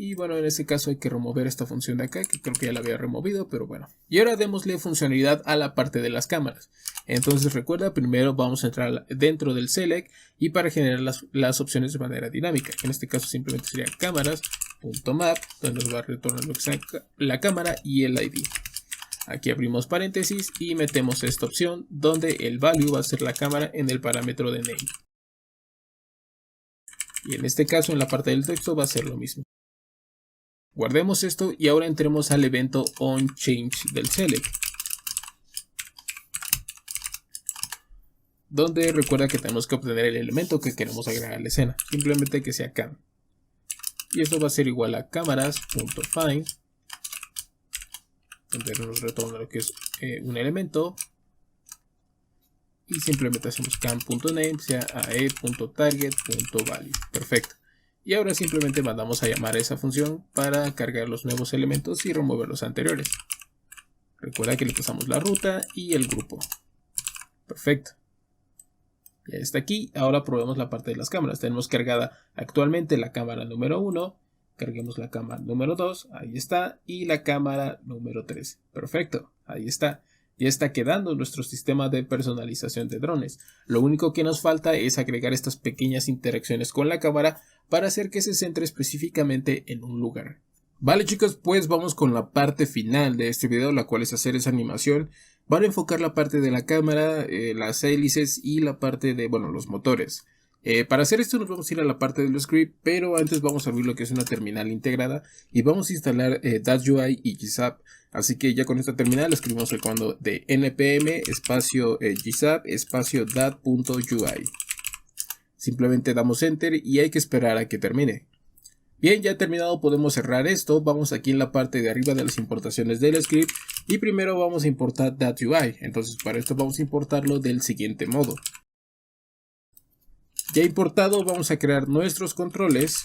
Y bueno, en este caso hay que remover esta función de acá, que creo que ya la había removido, pero bueno. Y ahora démosle funcionalidad a la parte de las cámaras. Entonces recuerda, primero vamos a entrar dentro del select y para generar las opciones de manera dinámica. En este caso simplemente sería cámaras.map, donde nos va a retornar lo que sea la cámara y el ID. Aquí abrimos paréntesis y metemos esta opción donde el value va a ser la cámara en el parámetro de name. Y en este caso en la parte del texto va a ser lo mismo. Guardemos esto y ahora entremos al evento onChange del select, donde recuerda que tenemos que obtener el elemento que queremos agregar a la escena, simplemente que sea cam. Y esto va a ser igual a cámaras.find, donde nos retorna lo que es un elemento, y simplemente hacemos cam.name, sea ae.target.value. Perfecto. Y ahora simplemente mandamos a llamar a esa función para cargar los nuevos elementos y remover los anteriores. Recuerda que le pasamos la ruta y el grupo. Perfecto. Ya está aquí. Ahora probemos la parte de las cámaras. Tenemos cargada actualmente la cámara número 1. Carguemos la cámara número 2. Ahí está. Y la cámara número 3. Perfecto. Ahí está. Ya está quedando nuestro sistema de personalización de drones. Lo único que nos falta es agregar estas pequeñas interacciones con la cámara para hacer que se centre específicamente en un lugar. Vale chicos, pues vamos con la parte final de este video, la cual es hacer esa animación. Van a enfocar la parte de la cámara, las hélices y la parte de, bueno, los motores. Para hacer esto nos vamos a ir a la parte del script, pero antes vamos a abrir lo que es una terminal integrada y vamos a instalar .UI y GZAP. Así que ya con esta terminal escribimos el comando de npm espacio GZAP espacio dat.ui. Simplemente damos enter y hay que esperar a que termine. Bien, ya terminado podemos cerrar esto. Vamos aquí en la parte de arriba de las importaciones del script y primero vamos a importar .ui. Entonces para esto vamos a importarlo del siguiente modo. Ya importado, vamos a crear nuestros controles.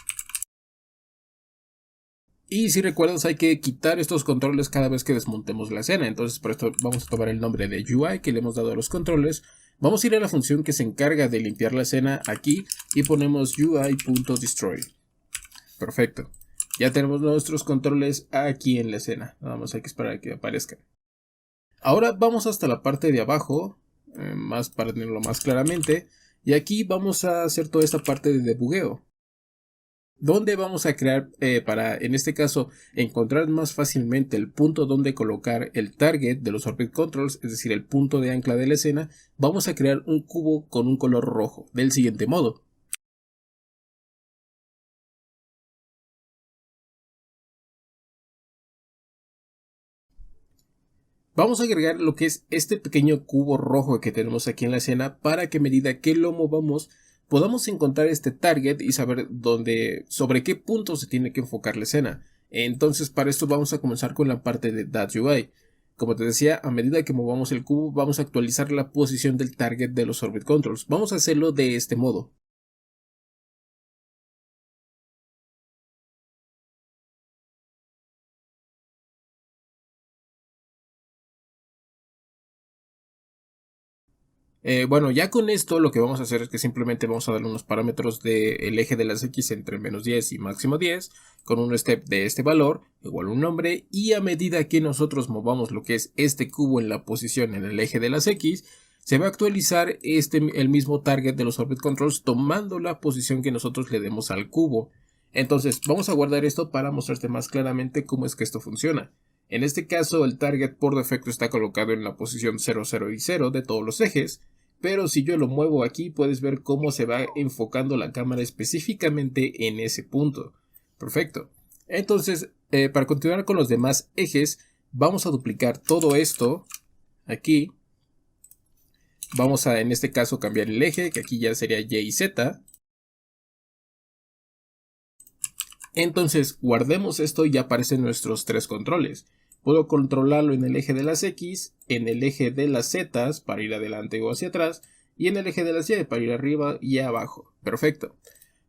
Y si recuerdas, hay que quitar estos controles cada vez que desmontemos la escena. Entonces por esto vamos a tomar el nombre de UI que le hemos dado a los controles. Vamos a ir a la función que se encarga de limpiar la escena aquí y ponemos UI.destroy. Perfecto. Ya tenemos nuestros controles aquí en la escena. Nada más hay que esperar a que aparezcan. Ahora vamos hasta la parte de abajo, más para tenerlo más claramente. Y aquí vamos a hacer toda esta parte de debugueo, donde vamos a crear, para en este caso encontrar más fácilmente el punto donde colocar el target de los orbit controls, es decir, el punto de ancla de la escena, vamos a crear un cubo con un color rojo, del siguiente modo. Vamos a agregar lo que es este pequeño cubo rojo que tenemos aquí en la escena para que a medida que lo movamos podamos encontrar este target y saber sobre qué punto se tiene que enfocar la escena. Entonces para esto vamos a comenzar con la parte de .ui. Como te decía, a medida que movamos el cubo vamos a actualizar la posición del target de los orbit controls. Vamos a hacerlo de este modo. Bueno, ya con esto lo que vamos a hacer es que simplemente vamos a darle unos parámetros del eje de las X entre menos 10 y máximo 10 con un step de este valor igual a un nombre, y a medida que nosotros movamos lo que es este cubo en la posición en el eje de las X se va a actualizar el mismo target de los orbit controls tomando la posición que nosotros le demos al cubo. Entonces vamos a guardar esto para mostrarte más claramente cómo es que esto funciona. En este caso el target por defecto está colocado en la posición 0, 0 y 0 de todos los ejes. Pero si yo lo muevo aquí puedes ver cómo se va enfocando la cámara específicamente en ese punto. Perfecto. Entonces, para continuar con los demás ejes, vamos a duplicar todo esto aquí. Vamos a, en este caso, cambiar el eje, que aquí ya sería Y y Z. Entonces, guardemos esto y ya aparecen nuestros tres controles. Puedo controlarlo en el eje de las X, en el eje de las Z para ir adelante o hacia atrás, y en el eje de las Y para ir arriba y abajo. Perfecto.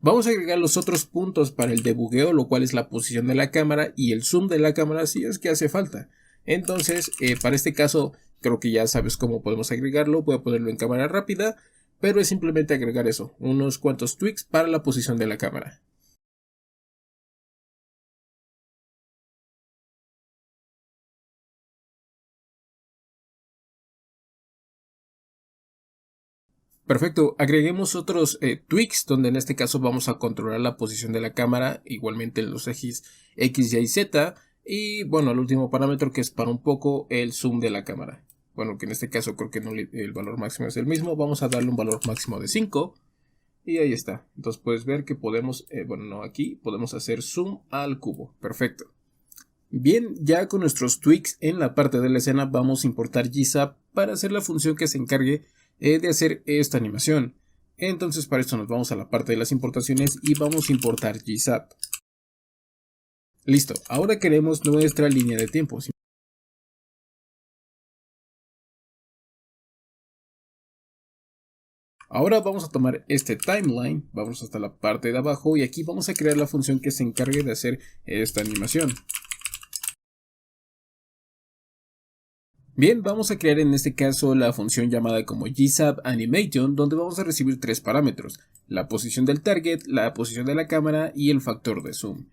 Vamos a agregar los otros puntos para el debugueo, lo cual es la posición de la cámara y el zoom de la cámara si es que hace falta. Entonces, para este caso, creo que ya sabes cómo podemos agregarlo. Voy a ponerlo en cámara rápida, pero es simplemente agregar eso, unos cuantos tweaks para la posición de la cámara. Perfecto, agreguemos otros tweaks donde en este caso vamos a controlar la posición de la cámara, igualmente en los ejes X, Y, Z, y bueno, el último parámetro que es para un poco el zoom de la cámara. Bueno, que en este caso creo que no el valor máximo es el mismo, vamos a darle un valor máximo de 5 y ahí está. Entonces puedes ver que podemos, bueno, no aquí, podemos hacer zoom al cubo, perfecto. Bien, ya con nuestros tweaks en la parte de la escena vamos a importar GZAP para hacer la función que se encargue de hacer esta animación. Entonces para esto nos vamos a la parte de las importaciones y vamos a importar GZAP. Listo, ahora queremos nuestra línea de tiempo. Ahora vamos a tomar este timeline, vamos hasta la parte de abajo y aquí vamos a crear la función que se encargue de hacer esta animación. Bien, vamos a crear en este caso la función llamada como GZAP Animation, donde vamos a recibir tres parámetros: la posición del target, la posición de la cámara y el factor de zoom.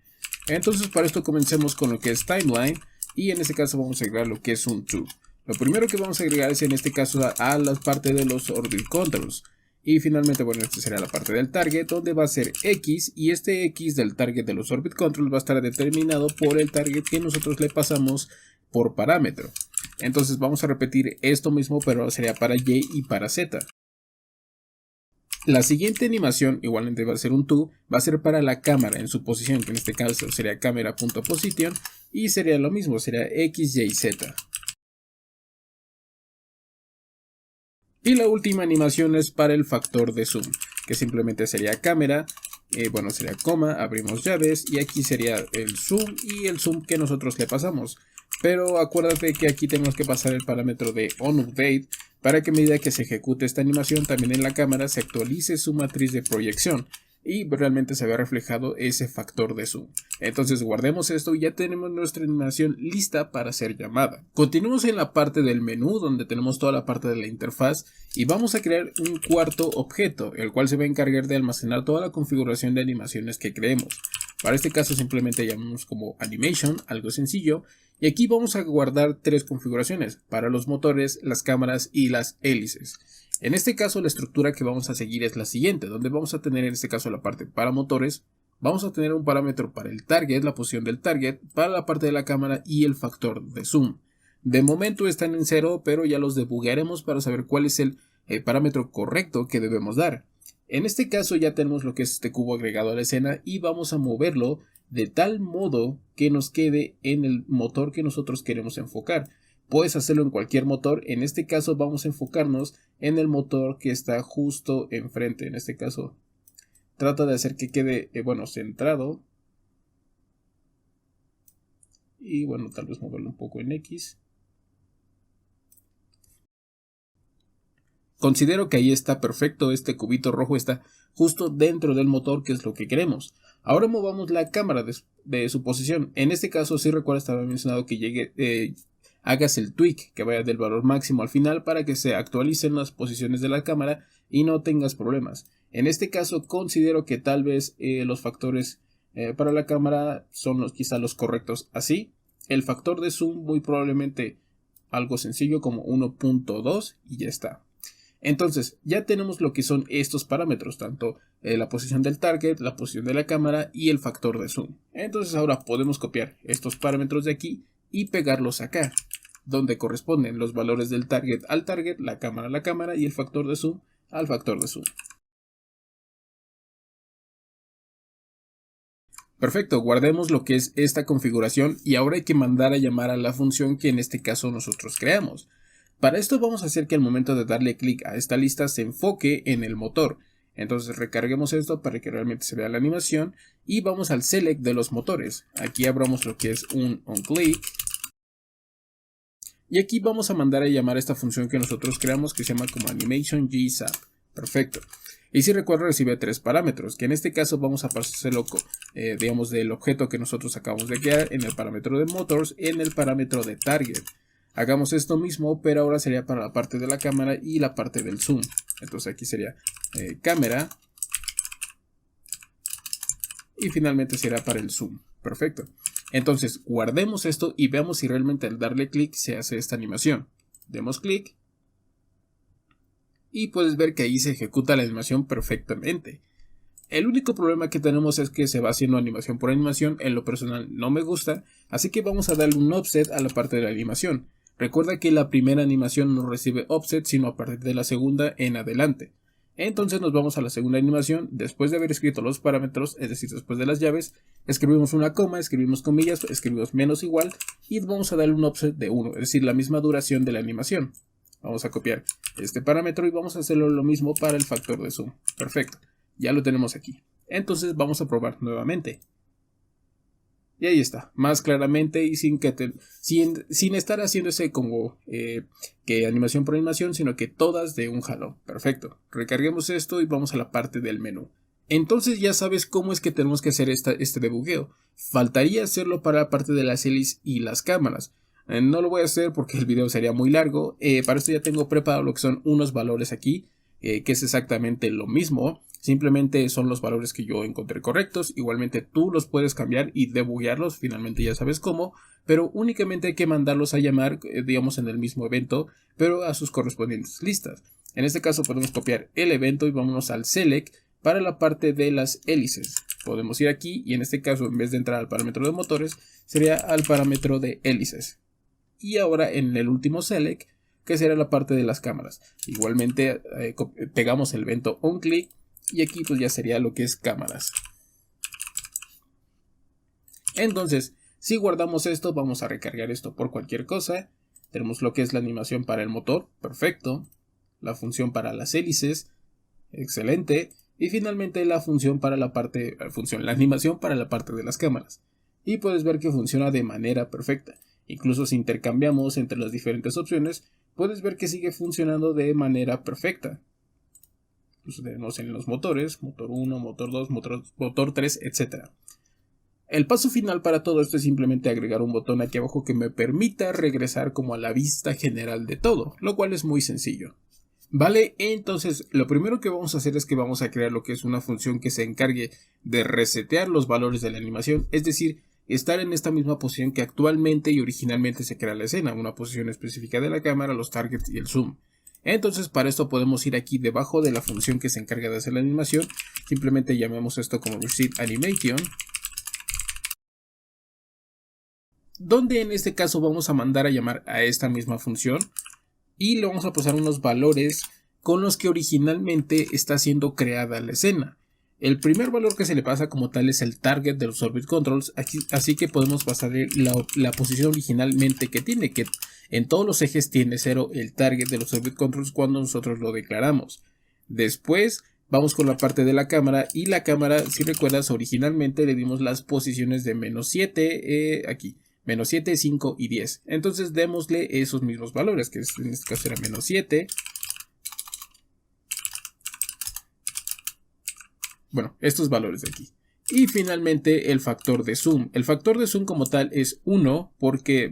Entonces para esto comencemos con lo que es timeline y en este caso vamos a agregar lo que es un to. Lo primero que vamos a agregar es en este caso a la parte de los orbit controls. Y finalmente, bueno, esta será la parte del target donde va a ser X y este X del target de los orbit controls va a estar determinado por el target que nosotros le pasamos por parámetro. Entonces vamos a repetir esto mismo, pero ahora sería para Y y para Z. La siguiente animación, igualmente va a ser un to, va a ser para la cámara en su posición, que en este caso sería cámara.position, y sería lo mismo, sería X, Y, Z. Y la última animación es para el factor de zoom, que simplemente sería cámara, bueno, sería coma, abrimos llaves, y aquí sería el zoom y el zoom que nosotros le pasamos. Pero acuérdate que aquí tenemos que pasar el parámetro de onUpdate para que a medida que se ejecute esta animación también en la cámara se actualice su matriz de proyección y realmente se vea reflejado ese factor de zoom. Entonces guardemos esto y ya tenemos nuestra animación lista para ser llamada. Continuamos en la parte del menú donde tenemos toda la parte de la interfaz y vamos a crear un cuarto objeto, el cual se va a encargar de almacenar toda la configuración de animaciones que creemos. Para este caso simplemente llamamos como animation, algo sencillo. Y aquí vamos a guardar tres configuraciones para los motores, las cámaras y las hélices. En este caso la estructura que vamos a seguir es la siguiente, donde vamos a tener en este caso la parte para motores, vamos a tener un parámetro para el target, la posición del target, para la parte de la cámara y el factor de zoom. De momento están en 0, pero ya los debuguearemos para saber cuál es el parámetro correcto que debemos dar. En este caso ya tenemos lo que es este cubo agregado a la escena y vamos a moverlo de tal modo que nos quede en el motor que nosotros queremos enfocar. Puedes hacerlo en cualquier motor, en este caso vamos a enfocarnos en el motor que está justo enfrente. En este caso trata de hacer que quede bueno, centrado y bueno, tal vez moverlo un poco en X. Considero que ahí está perfecto, este cubito rojo está justo dentro del motor, que es lo que queremos. Ahora movamos la cámara de su posición. En este caso, si recuerdas, estaba mencionado que hagas el tweak, que vaya del valor máximo al final para que se actualicen las posiciones de la cámara y no tengas problemas. En este caso, considero que tal vez los factores para la cámara son quizá los correctos así. El factor de zoom muy probablemente algo sencillo como 1.2 y ya está. Entonces ya tenemos lo que son estos parámetros, tanto la posición del target, la posición de la cámara y el factor de zoom. Entonces ahora podemos copiar estos parámetros de aquí y pegarlos acá, donde corresponden los valores del target al target, la cámara a la cámara y el factor de zoom al factor de zoom. Perfecto, guardemos lo que es esta configuración y ahora hay que mandar a llamar a la función que en este caso nosotros creamos. Para esto vamos a hacer que al momento de darle clic a esta lista se enfoque en el motor. Entonces recarguemos esto para que realmente se vea la animación y vamos al select de los motores. Aquí abramos lo que es un onClick y aquí vamos a mandar a llamar a esta función que nosotros creamos que se llama como animation GZAP. Perfecto. Y si recuerdo recibe tres parámetros, que en este caso vamos a pasárselo digamos del objeto que nosotros acabamos de crear en el parámetro de motors, en el parámetro de target. Hagamos esto mismo, pero ahora sería para la parte de la cámara y la parte del zoom. Entonces aquí sería cámara y finalmente será para el zoom. Perfecto. Entonces guardemos esto y veamos si realmente al darle clic se hace esta animación. Demos clic y puedes ver que ahí se ejecuta la animación perfectamente. El único problema que tenemos es que se va haciendo animación por animación, en lo personal no me gusta, así que vamos a darle un offset a la parte de la animación. Recuerda que la primera animación no recibe offset sino a partir de la segunda en adelante. Entonces nos vamos a la segunda animación, después de haber escrito los parámetros, es decir, después de las llaves, escribimos una coma, escribimos comillas, escribimos menos igual y vamos a darle un offset de 1, es decir, la misma duración de la animación. Vamos a copiar este parámetro y vamos a hacerlo lo mismo para el factor de zoom. Perfecto. Ya lo tenemos aquí. Entonces vamos a probar nuevamente. Y ahí está, más claramente y sin estar haciendo ese como que animación por animación, sino que todas de un jalón. Perfecto. Recarguemos esto y vamos a la parte del menú. Entonces ya sabes cómo es que tenemos que hacer este debugueo. Faltaría hacerlo para la parte de las hélices y las cámaras. No lo voy a hacer porque el video sería muy largo. Para esto ya tengo preparado lo que son unos valores aquí, que es exactamente lo mismo. Simplemente son los valores que yo encontré correctos. Igualmente tú los puedes cambiar y debuguearlos. Finalmente ya sabes cómo. Pero únicamente hay que mandarlos a llamar, digamos, en el mismo evento, pero a sus correspondientes listas. En este caso podemos copiar el evento y vámonos al select para la parte de las hélices. Podemos ir aquí y en este caso, en vez de entrar al parámetro de motores, sería al parámetro de hélices. Y ahora en el último select, que será la parte de las cámaras. Igualmente pegamos el evento onClick. Y aquí pues ya sería lo que es cámaras. Entonces, si guardamos esto, vamos a recargar esto por cualquier cosa. Tenemos lo que es la animación para el motor, perfecto. La función para las hélices, excelente. Y finalmente la función para la animación para la parte de las cámaras. Y puedes ver que funciona de manera perfecta. Incluso si intercambiamos entre las diferentes opciones, puedes ver que sigue funcionando de manera perfecta. Tenemos en los motores, motor 1, motor 2, motor 3, etc. El paso final para todo esto es simplemente agregar un botón aquí abajo que me permita regresar como a la vista general de todo, lo cual es muy sencillo. Vale, entonces lo primero que vamos a hacer es que vamos a crear lo que es una función que se encargue de resetear los valores de la animación, es decir, estar en esta misma posición que actualmente y originalmente se crea la escena, una posición específica de la cámara, los targets y el zoom. Entonces para esto podemos ir aquí debajo de la función que se encarga de hacer la animación. Simplemente llamemos esto como Reset Animation. Donde en este caso vamos a mandar a llamar a esta misma función. Y le vamos a pasar unos valores con los que originalmente está siendo creada la escena. El primer valor que se le pasa como tal es el target de los orbit controls, así que podemos pasarle la posición originalmente que tiene, que en todos los ejes tiene 0 el target de los orbit controls cuando nosotros lo declaramos. Después vamos con la parte de la cámara y la cámara, si recuerdas, originalmente le dimos las posiciones de -7 aquí. -7, 5 y 10. Entonces démosle esos mismos valores, que en este caso era -7. Bueno, estos valores de aquí. Y finalmente el factor de zoom. El factor de zoom como tal es 1 porque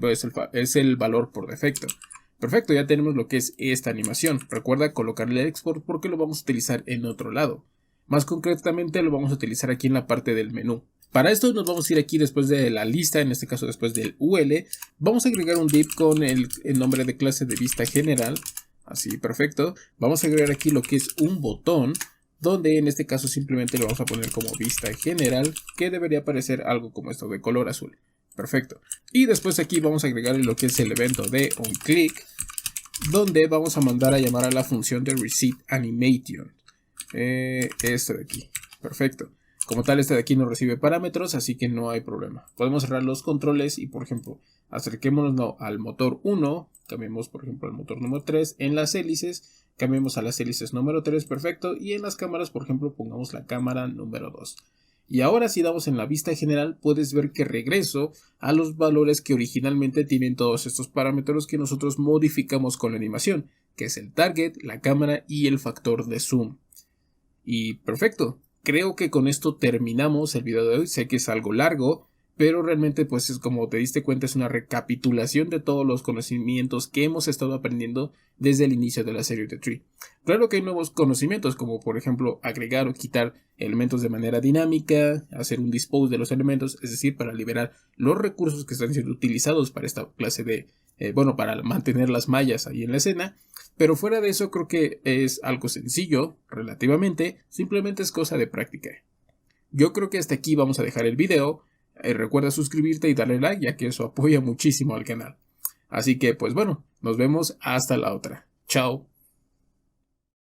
es el valor por defecto. Perfecto, ya tenemos lo que es esta animación. Recuerda colocarle el export porque lo vamos a utilizar en otro lado. Más concretamente lo vamos a utilizar aquí en la parte del menú. Para esto nos vamos a ir aquí después de la lista, en este caso después del UL. Vamos a agregar un div con el nombre de clase de vista general. Así, perfecto. Vamos a agregar aquí lo que es un botón, donde en este caso simplemente lo vamos a poner como vista general, que debería aparecer algo como esto de color azul. Perfecto. Y después aquí vamos a agregar lo que es el evento de onClick, donde vamos a mandar a llamar a la función de Reset Animation. Esto de aquí. Perfecto. Como tal, este de aquí no recibe parámetros, así que no hay problema. Podemos cerrar los controles y, por ejemplo, acerquémonos al motor 1, cambiemos, por ejemplo, al motor número 3, en las hélices, cambiemos a las hélices número 3, perfecto, y en las cámaras, por ejemplo, pongamos la cámara número 2. Y ahora si damos en la vista general, puedes ver que regreso a los valores que originalmente tienen todos estos parámetros que nosotros modificamos con la animación, que es el target, la cámara y el factor de zoom. Y perfecto. Creo que con esto terminamos el video de hoy. Sé que es algo largo, pero realmente pues es como te diste cuenta, es una recapitulación de todos los conocimientos que hemos estado aprendiendo desde el inicio de la serie de Tree. Claro que hay nuevos conocimientos como por ejemplo agregar o quitar elementos de manera dinámica, hacer un dispose de los elementos, es decir, para liberar los recursos que están siendo utilizados para esta clase de para mantener las mallas ahí en la escena. Pero fuera de eso creo que es algo sencillo, relativamente, simplemente es cosa de práctica. Yo creo que hasta aquí vamos a dejar el video. Recuerda suscribirte y darle like, ya que eso apoya muchísimo al canal. Así que pues bueno, nos vemos hasta la otra. Chao.